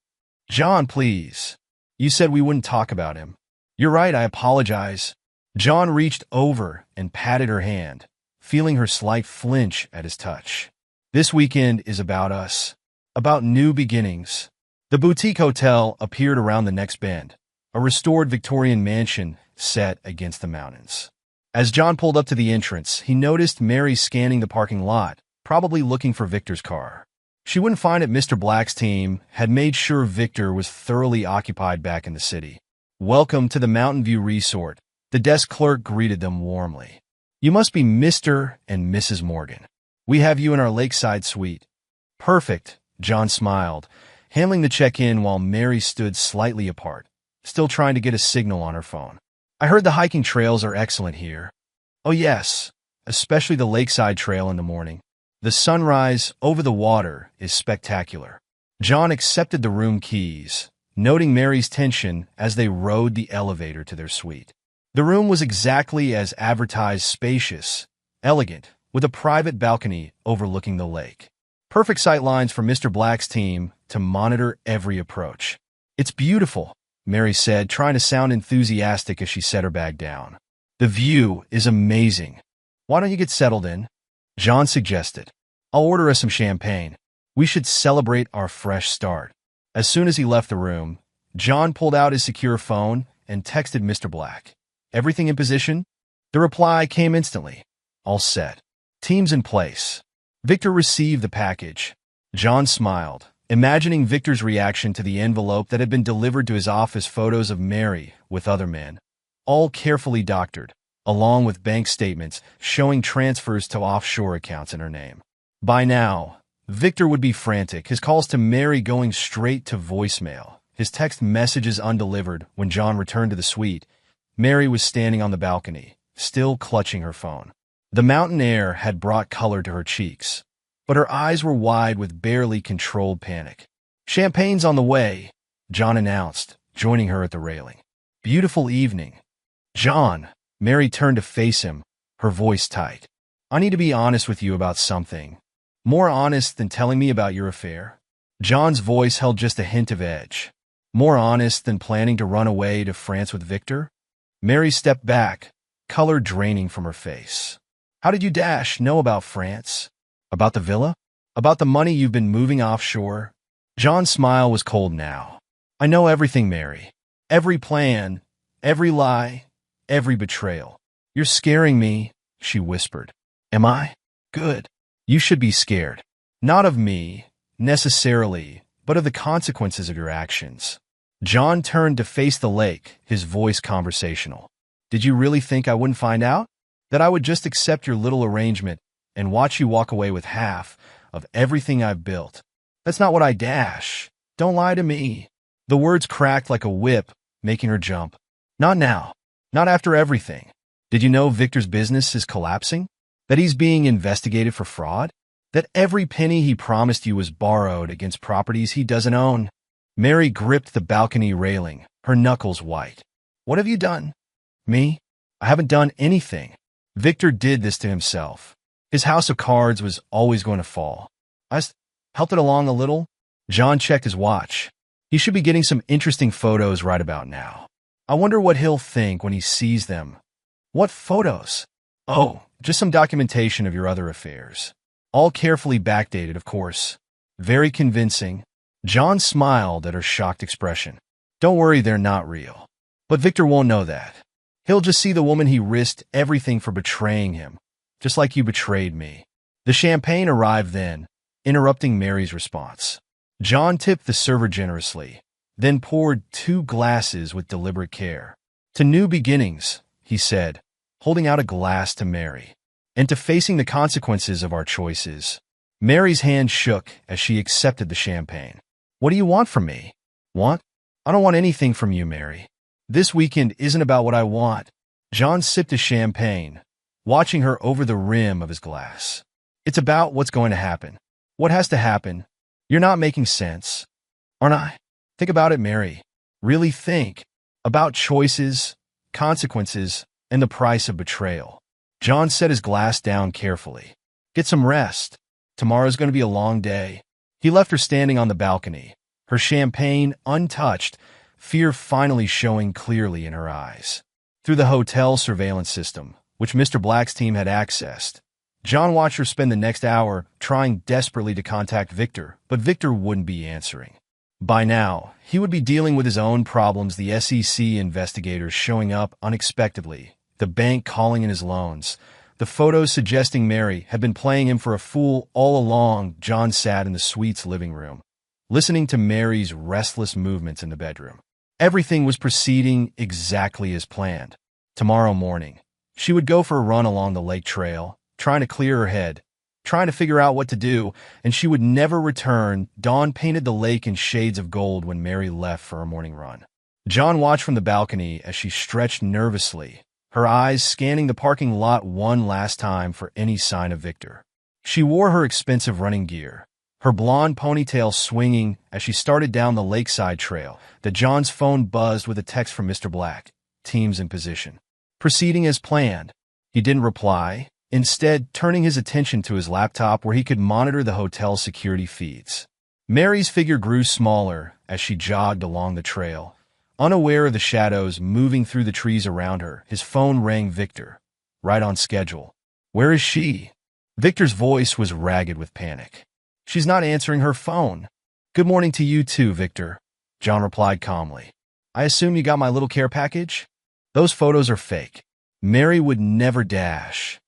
[SPEAKER 1] John, please. You said we wouldn't talk about him. You're right, I apologize. John reached over and patted her hand, feeling her slight flinch at his touch. This weekend is about us. About new beginnings. The boutique hotel appeared around the next bend, a restored Victorian mansion set against the mountains. As John pulled up to the entrance, he noticed Mary scanning the parking lot, probably looking for Victor's car. She wouldn't find it. Mr. Black's team had made sure Victor was thoroughly occupied back in the city. Welcome to the Mountain View Resort. The desk clerk greeted them warmly. You must be Mr. and Mrs. Morgan. We have you in our lakeside suite. Perfect, John smiled, handling the check-in while Mary stood slightly apart, still trying to get a signal on her phone. I heard the hiking trails are excellent here. Oh yes, especially the lakeside trail in the morning. The sunrise over the water is spectacular. John accepted the room keys, noting Mary's tension as they rode the elevator to their suite. The room was exactly as advertised, spacious, elegant, with a private balcony overlooking the lake. Perfect sight lines for Mr. Black's team to monitor every approach. It's beautiful, Mary said, trying to sound enthusiastic as she set her bag down. The view is amazing. Why don't you get settled in? John suggested. I'll order us some champagne. We should celebrate our fresh start. As soon as he left the room, John pulled out his secure phone and texted Mr. Black. Everything in position? The reply came instantly. All set. Teams in place. Victor received the package. John smiled, imagining Victor's reaction to the envelope that had been delivered to his office. Photos of Mary with other men, all carefully doctored, along with bank statements showing transfers to offshore accounts in her name. By now, Victor would be frantic, his calls to Mary going straight to voicemail, his text messages undelivered. When John returned to the suite, Mary was standing on the balcony, still clutching her phone. The mountain air had brought color to her cheeks, but her eyes were wide with barely controlled panic. "Champagne's on the way," John announced, joining her at the railing. "Beautiful evening." "John," Mary turned to face him, her voice tight. "I need to be honest with you about something. More honest than telling me about your affair." John's voice held just a hint of edge. "More honest than planning to run away to France with Victor?" Mary stepped back, color draining from her face. "How did you know about France? About the villa? About the money you've been moving offshore?" John's smile was cold now. "I know everything, Mary. Every plan, every lie, every betrayal." "You're scaring me," she whispered. "Am I? Good. You should be scared. Not of me, necessarily, but of the consequences of your actions." John turned to face the lake, his voice conversational. "Did you really think I wouldn't find out? That I would just accept your little arrangement and watch you walk away with half of everything I've built? That's not what I dash. Don't lie to me." The words cracked like a whip, making her jump. "Not now. Not after everything. Did you know Victor's business is collapsing? That he's being investigated for fraud? That every penny he promised you was borrowed against properties he doesn't own?" Mary gripped the balcony railing, her knuckles white. "What have you done?" "Me? I haven't done anything. Victor did this to himself. His house of cards was always going to fall. I just helped it along a little." John checked his watch. He should be getting some interesting photos right about now. "I wonder what he'll think when he sees them." "What photos?" "Oh, just some documentation of your other affairs. All carefully backdated, of course. Very convincing." John smiled at her shocked expression. "Don't worry, they're not real. But Victor won't know that. He'll just see the woman he risked everything for betraying him, just like you betrayed me." The champagne arrived then, interrupting Mary's response. John tipped the server generously, then poured 2 glasses with deliberate care. "To new beginnings," he said, holding out a glass to Mary, "and to facing the consequences of our choices." Mary's hand shook as she accepted the champagne. "What do you want from me?" "Want? I don't want anything from you, Mary. This weekend isn't about what I want." John sipped his champagne, watching her over the rim of his glass. "It's about what's going to happen. What has to happen. You're not making sense. Aren't I? Think about it, Mary. Really think about choices, consequences, and the price of betrayal." John set his glass down carefully. "Get some rest. Tomorrow's going to be a long day." He left her standing on the balcony, her champagne untouched, fear finally showing clearly in her eyes. Through the hotel surveillance system, which Mr. Black's team had accessed, John watched her spend the next hour trying desperately to contact Victor, but Victor wouldn't be answering. By now, he would be dealing with his own problems, the SEC investigators showing up unexpectedly, the bank calling in his loans, the photos suggesting Mary had been playing him for a fool all along. John sat in the suite's living room, listening to Mary's restless movements in the bedroom. Everything was proceeding exactly as planned. Tomorrow morning, she would go for a run along the lake trail, trying to clear her head, trying to figure out what to do, and she would never return. Dawn painted the lake in shades of gold when Mary left for her morning run. John watched from the balcony as she stretched nervously, her eyes scanning the parking lot one last time for any sign of Victor. She wore her expensive running gear, her blonde ponytail swinging as she started down the lakeside trail. That John's phone buzzed with a text from Mr. Black. "Teams in position." Proceeding as planned. He didn't reply, instead turning his attention to his laptop where he could monitor the hotel's security feeds. Mary's figure grew smaller as she jogged along the trail, unaware of the shadows moving through the trees around her. His phone rang. "Victor. Right on schedule." "Where is she?" Victor's voice was ragged with panic. "She's not answering her phone." "Good morning to you too, Victor," John replied calmly. "I assume you got my little care package?" "Those photos are fake. Mary would never dash."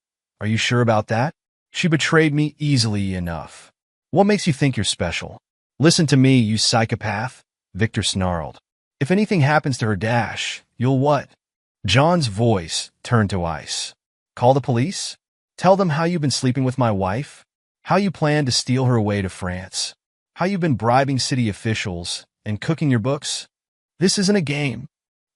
[SPEAKER 1] "Are you sure about that?" "She betrayed me easily enough." "What makes you think you're special?" "Listen to me, you psychopath," Victor snarled. "If anything happens to her, you'll what?" John's voice turned to ice. "Call the police? Tell them how you've been sleeping with my wife? How you plan to steal her away to France? How you've been bribing city officials and cooking your books? This isn't a game."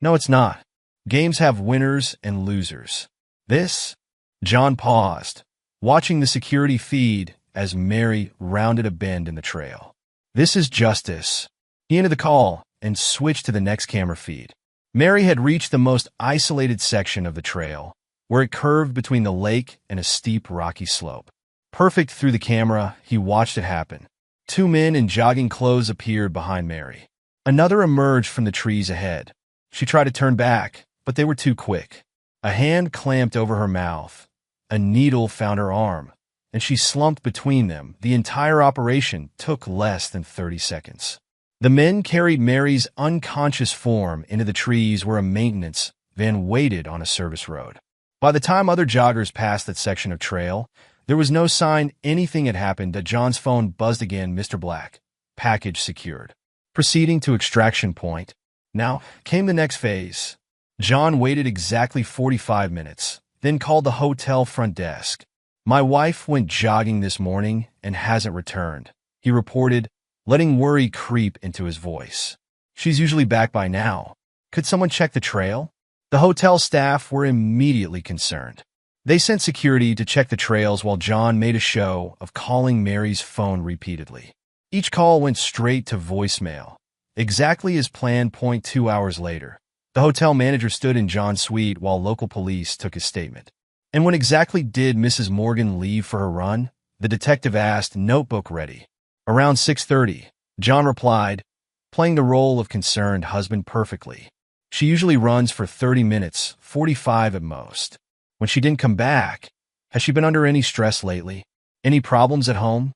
[SPEAKER 1] "No, it's not. Games have winners and losers. This John paused, watching the security feed as Mary rounded a bend in the trail. "This is Justice." He ended the call and switched to the next camera feed. Mary had reached the most isolated section of the trail, where it curved between the lake and a steep, rocky slope. Perfect through the camera, he watched it happen. Two men in jogging clothes appeared behind Mary. Another emerged from the trees ahead. She tried to turn back, but they were too quick. A hand clamped over her mouth. A needle found her arm, and she slumped between them. The entire operation took less than 30 seconds. The men carried Mary's unconscious form into the trees where a maintenance van waited on a service road. By the time other joggers passed that section of trail, there was no sign anything had happened. John's phone buzzed again. "Mr. Black, package secured." Proceeding to extraction point. Now came the next phase. John waited exactly 45 minutes, then called the hotel front desk. "My wife went jogging this morning and hasn't returned," he reported, letting worry creep into his voice. "She's usually back by now. Could someone check the trail?" The hotel staff were immediately concerned. They sent security to check the trails while John made a show of calling Mary's phone repeatedly. Each call went straight to voicemail, exactly as planned. 2 hours later, the hotel manager stood in John's suite while local police took his statement. "And when exactly did Mrs. Morgan leave for her run?" the detective asked, notebook ready. "Around 6:30, John replied, playing the role of concerned husband perfectly. "She usually runs for 30 minutes, 45 at most. When she didn't come back, has she been under any stress lately? Any problems at home?"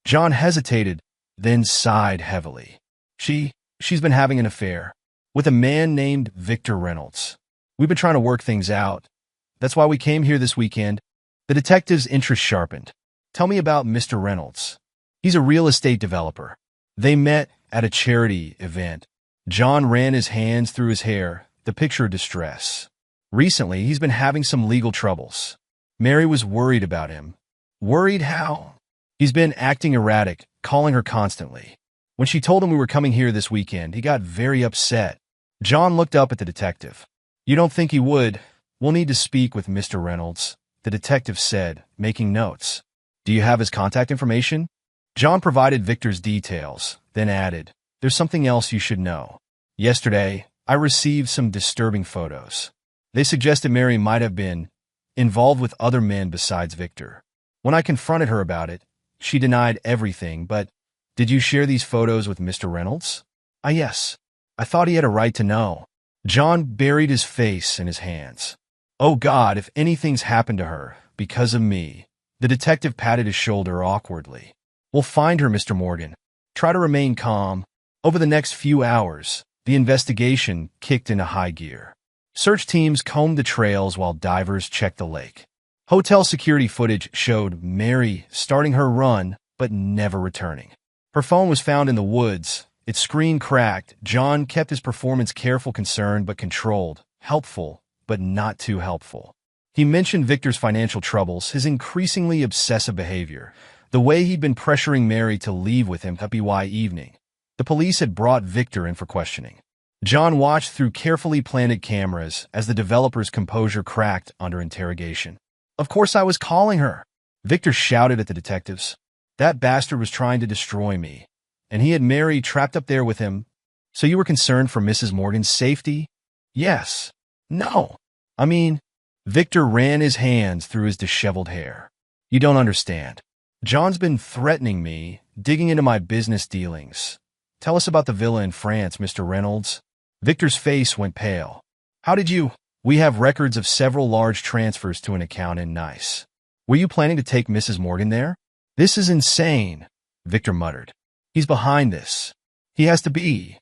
[SPEAKER 1] John hesitated, then sighed heavily. She's been having an affair with a man named Victor Reynolds. We've been trying to work things out. That's why we came here this weekend." The detective's interest sharpened. "Tell me about Mr. Reynolds." "He's a real estate developer. They met at a charity event." John ran his hands through his hair, the picture of distress. "Recently, he's been having some legal troubles." Mary was worried about him. "Worried how?" "He's been acting erratic, calling her constantly. When she told him we were coming here this weekend, he got very upset." John looked up at the detective. "You don't think he would? We'll need to speak with Mr. Reynolds," the detective said, making notes. "Do you have his contact information?" John provided Victor's details, then added, "There's something else you should know. Yesterday, I received some disturbing photos. They suggested Mary might have been involved with other men besides Victor. When I confronted her about it, she denied everything, but did you share these photos with Mr. Reynolds?" Yes. I thought he had a right to know." John buried his face in his hands. "Oh God, if anything's happened to her, because of me." The detective patted his shoulder awkwardly. "We'll find her, Mr. Morgan. Try to remain calm." Over the next few hours, the investigation kicked into high gear. Search teams combed the trails while divers checked the lake. Hotel security footage showed Mary starting her run but never returning. Her phone was found in the woods, its screen cracked. John kept his performance careful, concerned but controlled, helpful but not too helpful. He mentioned Victor's financial troubles, his increasingly obsessive behavior, the way he'd been pressuring Mary to leave with him happy evening. The police had brought Victor in for questioning. John watched through carefully planted cameras as the developer's composure cracked under interrogation. "Of course I was calling her," Victor shouted at the detectives. "That bastard was trying to destroy me, and he had Mary trapped up there with him." "So you were concerned for Mrs. Morgan's safety?" "Yes." "No. I mean..." Victor ran his hands through his disheveled hair. "You don't understand. John's been threatening me, digging into my business dealings. Tell us about the villa in France, Mr. Reynolds." Victor's face went pale. "How did you..." "We have records of several large transfers to an account in Nice. Were you planning to take Mrs. Morgan there?" "This is insane," Victor muttered. "He's behind this. He has to be."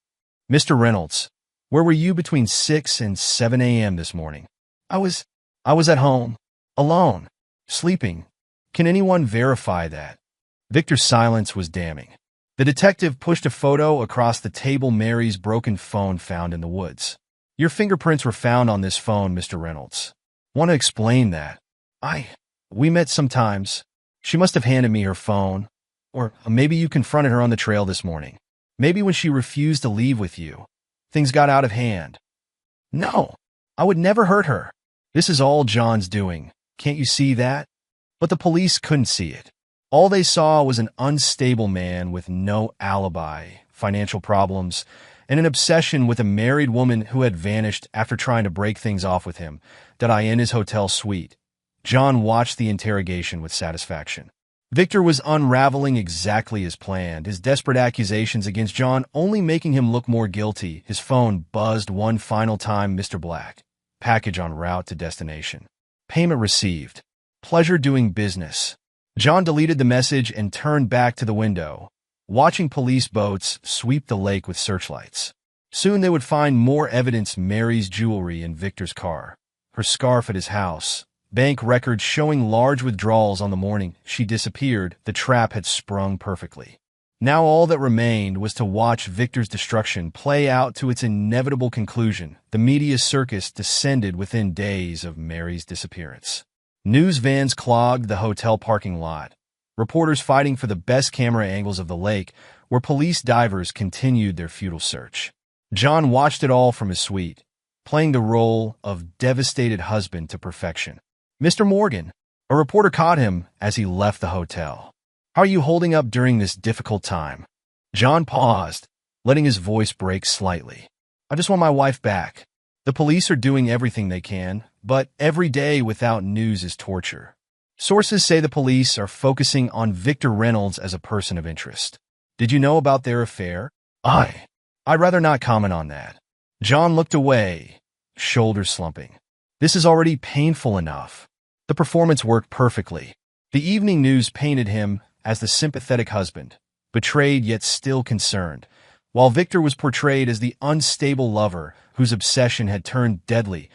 [SPEAKER 1] "Mr. Reynolds, where were you between 6 and 7 a.m. this morning?" I was at home, alone, sleeping. Can anyone verify that?" Victor's silence was damning. The detective pushed a photo across the table. Mary's broken phone found in the woods. "Your fingerprints were found on this phone, Mr. Reynolds. Want to explain that?" We met sometimes. She must have handed me her phone. Or maybe you confronted her on the trail this morning. Maybe when she refused to leave with you, things got out of hand." "No, I would never hurt her." "This is all John's doing, Can't you see that? But the police couldn't see it. All they saw was an unstable man with no alibi, financial problems, and an obsession with a married woman who had vanished after trying to break things off with him, in his hotel suite. John watched the interrogation with satisfaction. Victor was unraveling exactly as planned, his desperate accusations against John only making him look more guilty. His phone buzzed one final time. Mr. Black. Package en route to destination. Payment received. Pleasure doing business. John deleted the message and turned back to the window, watching police boats sweep the lake with searchlights. Soon they would find more evidence: Mary's jewelry in Victor's car, her scarf at his house, bank records showing large withdrawals on the morning she disappeared. The trap had sprung perfectly. Now all that remained was to watch Victor's destruction play out to its inevitable conclusion. The media circus descended within days of Mary's disappearance. News vans clogged the hotel parking lot, reporters fighting for the best camera angles of the lake, where police divers continued their futile search. John watched it all from his suite, playing the role of devastated husband to perfection. "Mr. Morgan," a reporter caught him as he left the hotel. "How are you holding up during this difficult time?" John paused, letting his voice break slightly. "I just want my wife back. The police are doing everything they can, but every day without news is torture. Sources say the police are focusing on Victor Reynolds as a person of interest. Did you know about their affair?" I'd rather not comment on that." John looked away, shoulders slumping. "This is already painful enough." The performance worked perfectly. The evening news painted him as the sympathetic husband, betrayed yet still concerned, while Victor was portrayed as the unstable lover whose obsession had turned deadly.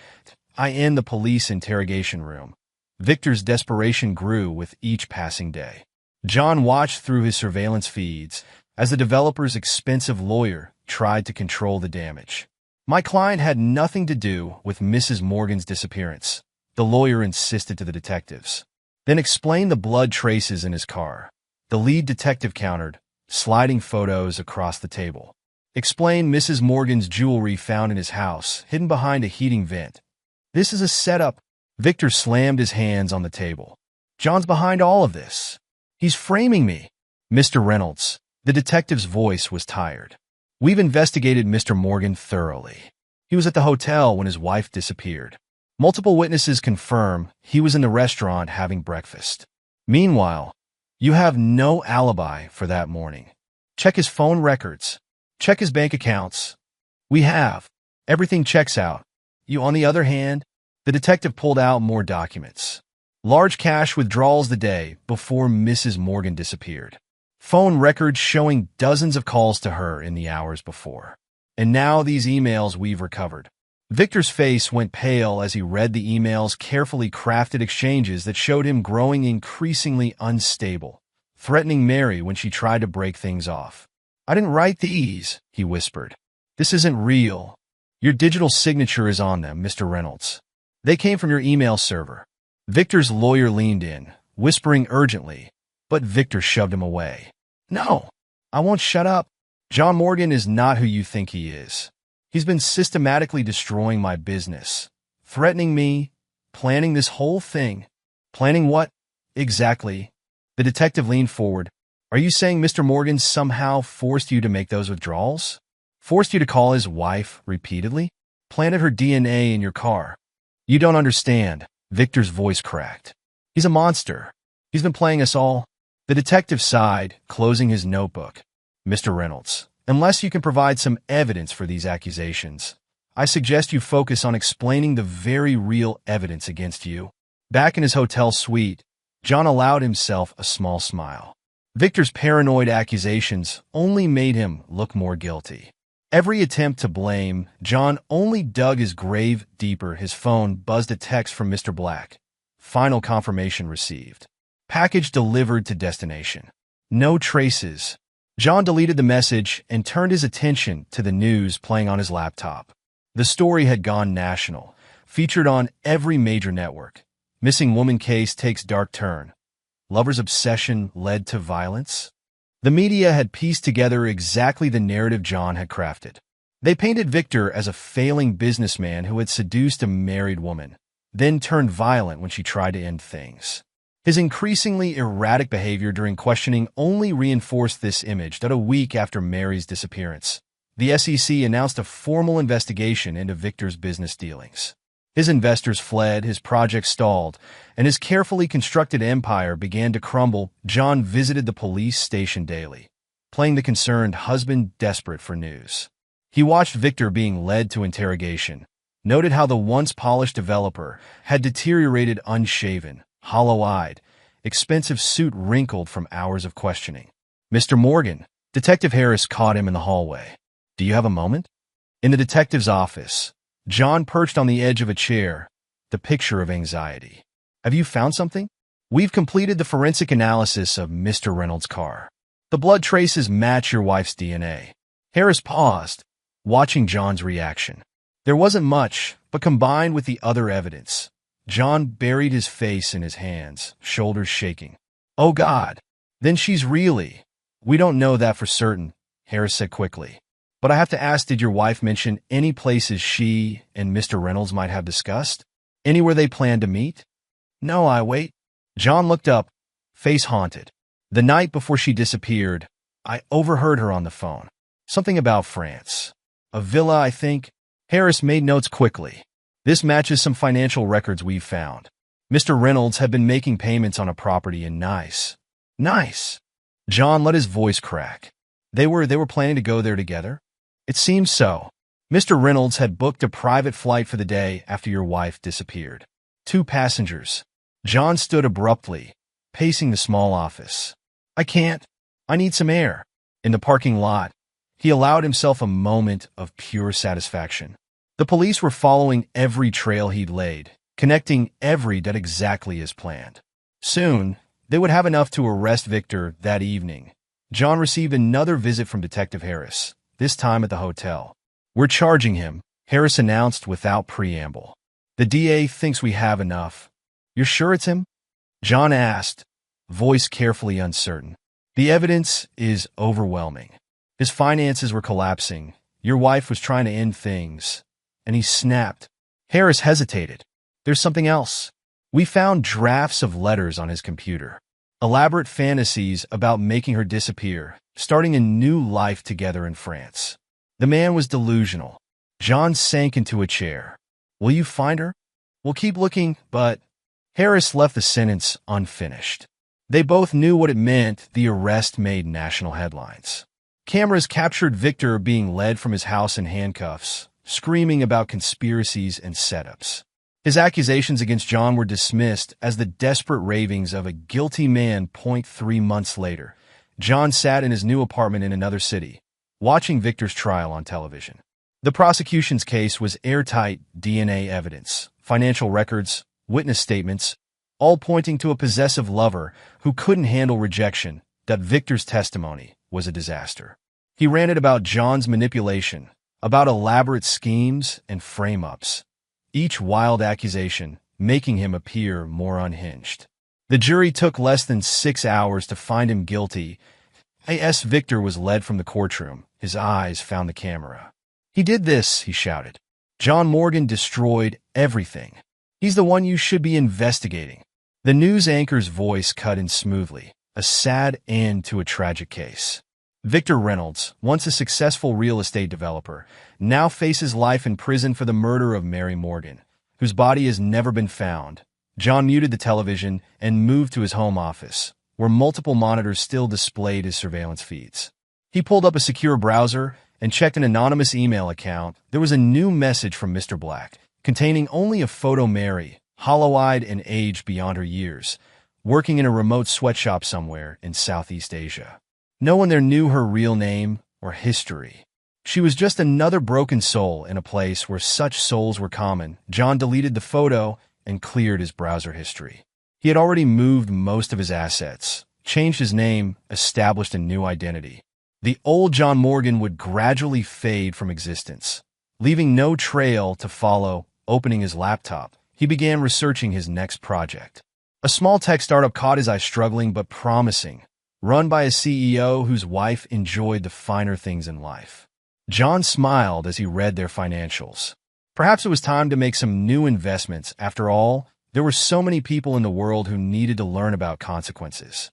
[SPEAKER 1] In the police interrogation room, Victor's desperation grew with each passing day. John watched through his surveillance feeds as the developer's expensive lawyer tried to control the damage. "My client had nothing to do with Mrs. Morgan's disappearance," the lawyer insisted to the detectives. Then explained the blood traces in his car. The lead detective countered, sliding photos across the table. "Explained Mrs. Morgan's jewelry found in his house, hidden behind a heating vent. This is a setup." Victor slammed his hands on the table. "John's behind all of this. He's framing me." "Mr. Reynolds," the detective's voice was tired. "We've investigated Mr. Morgan thoroughly. He was at the hotel when his wife disappeared. Multiple witnesses confirm he was in the restaurant having breakfast. Meanwhile, you have no alibi for that morning. Check his phone records. Check his bank accounts. We have. Everything checks out. You, on the other hand," the detective pulled out more documents. "Large cash withdrawals the day before Mrs. Morgan disappeared. Phone records showing dozens of calls to her in the hours before. And now these emails we've recovered." Victor's face went pale as he read the emails, carefully crafted exchanges that showed him growing increasingly unstable, threatening Mary when she tried to break things off. "I didn't write these," he whispered. "This isn't real. Your digital signature is on them, Mr. Reynolds. They came from your email server." Victor's lawyer leaned in, whispering urgently, but Victor shoved him away. "No, I won't shut up. John Morgan is not who you think he is. He's been systematically destroying my business, threatening me, planning this whole thing." "Planning what? Exactly?" The detective leaned forward. "Are you saying Mr. Morgan somehow forced you to make those withdrawals? Forced you to call his wife repeatedly? Planted her DNA in your car?" "You don't understand." Victor's voice cracked. "He's a monster. He's been playing us all." The detective sighed, closing his notebook. "Mr. Reynolds, unless you can provide some evidence for these accusations, I suggest you focus on explaining the very real evidence against you." Back in his hotel suite, John allowed himself a small smile. Victor's paranoid accusations only made him look more guilty. Every attempt to blame John only dug his grave deeper. His phone buzzed a text from Mr. Black. Final confirmation received. Package delivered to destination. No traces. John deleted the message and turned his attention to the news playing on his laptop. The story had gone national, featured on every major network. Missing woman case takes dark turn. Lover's obsession led to violence. The media had pieced together exactly the narrative John had crafted. They painted Victor as a failing businessman who had seduced a married woman, then turned violent when she tried to end things. His increasingly erratic behavior during questioning only reinforced this image that a week after Mary's disappearance, the SEC announced a formal investigation into Victor's business dealings. His investors fled, his project stalled, and his carefully constructed empire began to crumble. John visited the police station daily, playing the concerned husband desperate for news. He watched Victor being led to interrogation, noted how the once polished developer had deteriorated unshaven, hollow-eyed, expensive suit wrinkled from hours of questioning. "Mr. Morgan," Detective Harris caught him in the hallway. "Do you have a moment?" In the detective's office, John perched on the edge of a chair, the picture of anxiety. "Have you found something?" "We've completed the forensic analysis of Mr. Reynolds' car. The blood traces match your wife's DNA." Harris paused, watching John's reaction. There wasn't much, but combined with the other evidence, John buried his face in his hands, shoulders shaking. "Oh God, then she's really—" "We don't know that for certain," Harris said quickly. "But I have to ask, did your wife mention any places she and Mr. Reynolds might have discussed? Anywhere they planned to meet?" "No, wait." John looked up, face haunted. "The night before she disappeared, I overheard her on the phone. Something about France. A villa, I think." Harris made notes quickly. "This matches some financial records we've found. Mr. Reynolds had been making payments on a property in Nice." "Nice?" John let his voice crack. They were planning to go there together?" "It seems so. Mr. Reynolds had booked a private flight for the day after your wife disappeared. 2 passengers. John stood abruptly, pacing the small office. "I can't. I need some air." In the parking lot, he allowed himself a moment of pure satisfaction. The police were following every trail he'd laid, connecting every dot exactly as planned. Soon, they would have enough to arrest Victor that evening. John received another visit from Detective Harris, this time at the hotel. "We're charging him," Harris announced without preamble. "The DA thinks we have enough." "You're sure it's him?" John asked, voice carefully uncertain. "The evidence is overwhelming. His finances were collapsing. Your wife was trying to end things." And he snapped. Harris hesitated. "There's something else. We found drafts of letters on his computer. Elaborate fantasies about making her disappear, starting a new life together in France." The man was delusional. John sank into a chair. "Will you find her?" "We'll keep looking, but—" Harris left the sentence unfinished. They both knew what it meant. The arrest made national headlines. Cameras captured Victor being led from his house in handcuffs, screaming about conspiracies and setups. His accusations against John were dismissed as the desperate ravings of a guilty man. 3 months later, John sat in his new apartment in another city, watching Victor's trial on television. The prosecution's case was airtight. DNA evidence, financial records, witness statements, all pointing to a possessive lover who couldn't handle rejection. That Victor's testimony was a disaster. He ranted about John's manipulation, about elaborate schemes and frame-ups, each wild accusation making him appear more unhinged. The jury took less than 6 hours to find him guilty. As Victor was led from the courtroom, his eyes found the camera. "He did this," he shouted. "John Morgan destroyed everything. He's the one you should be investigating." The news anchor's voice cut in smoothly, a sad end to a tragic case. Victor Reynolds, once a successful real estate developer, now faces life in prison for the murder of Mary Morgan, whose body has never been found. John muted the television and moved to his home office, where multiple monitors still displayed his surveillance feeds. He pulled up a secure browser and checked an anonymous email account. There was a new message from Mr. Black, containing only a photo of Mary, hollow-eyed and aged beyond her years, working in a remote sweatshop somewhere in Southeast Asia. No one there knew her real name or history. She was just another broken soul in a place where such souls were common. John deleted the photo and cleared his browser history. He had already moved most of his assets, changed his name, established a new identity. The old John Morgan would gradually fade from existence. Leaving no trail to follow, opening his laptop, he began researching his next project. A small tech startup caught his eye, struggling but promising, run by a CEO whose wife enjoyed the finer things in life. John smiled as he read their financials. Perhaps it was time to make some new investments. After all, there were so many people in the world who needed to learn about consequences.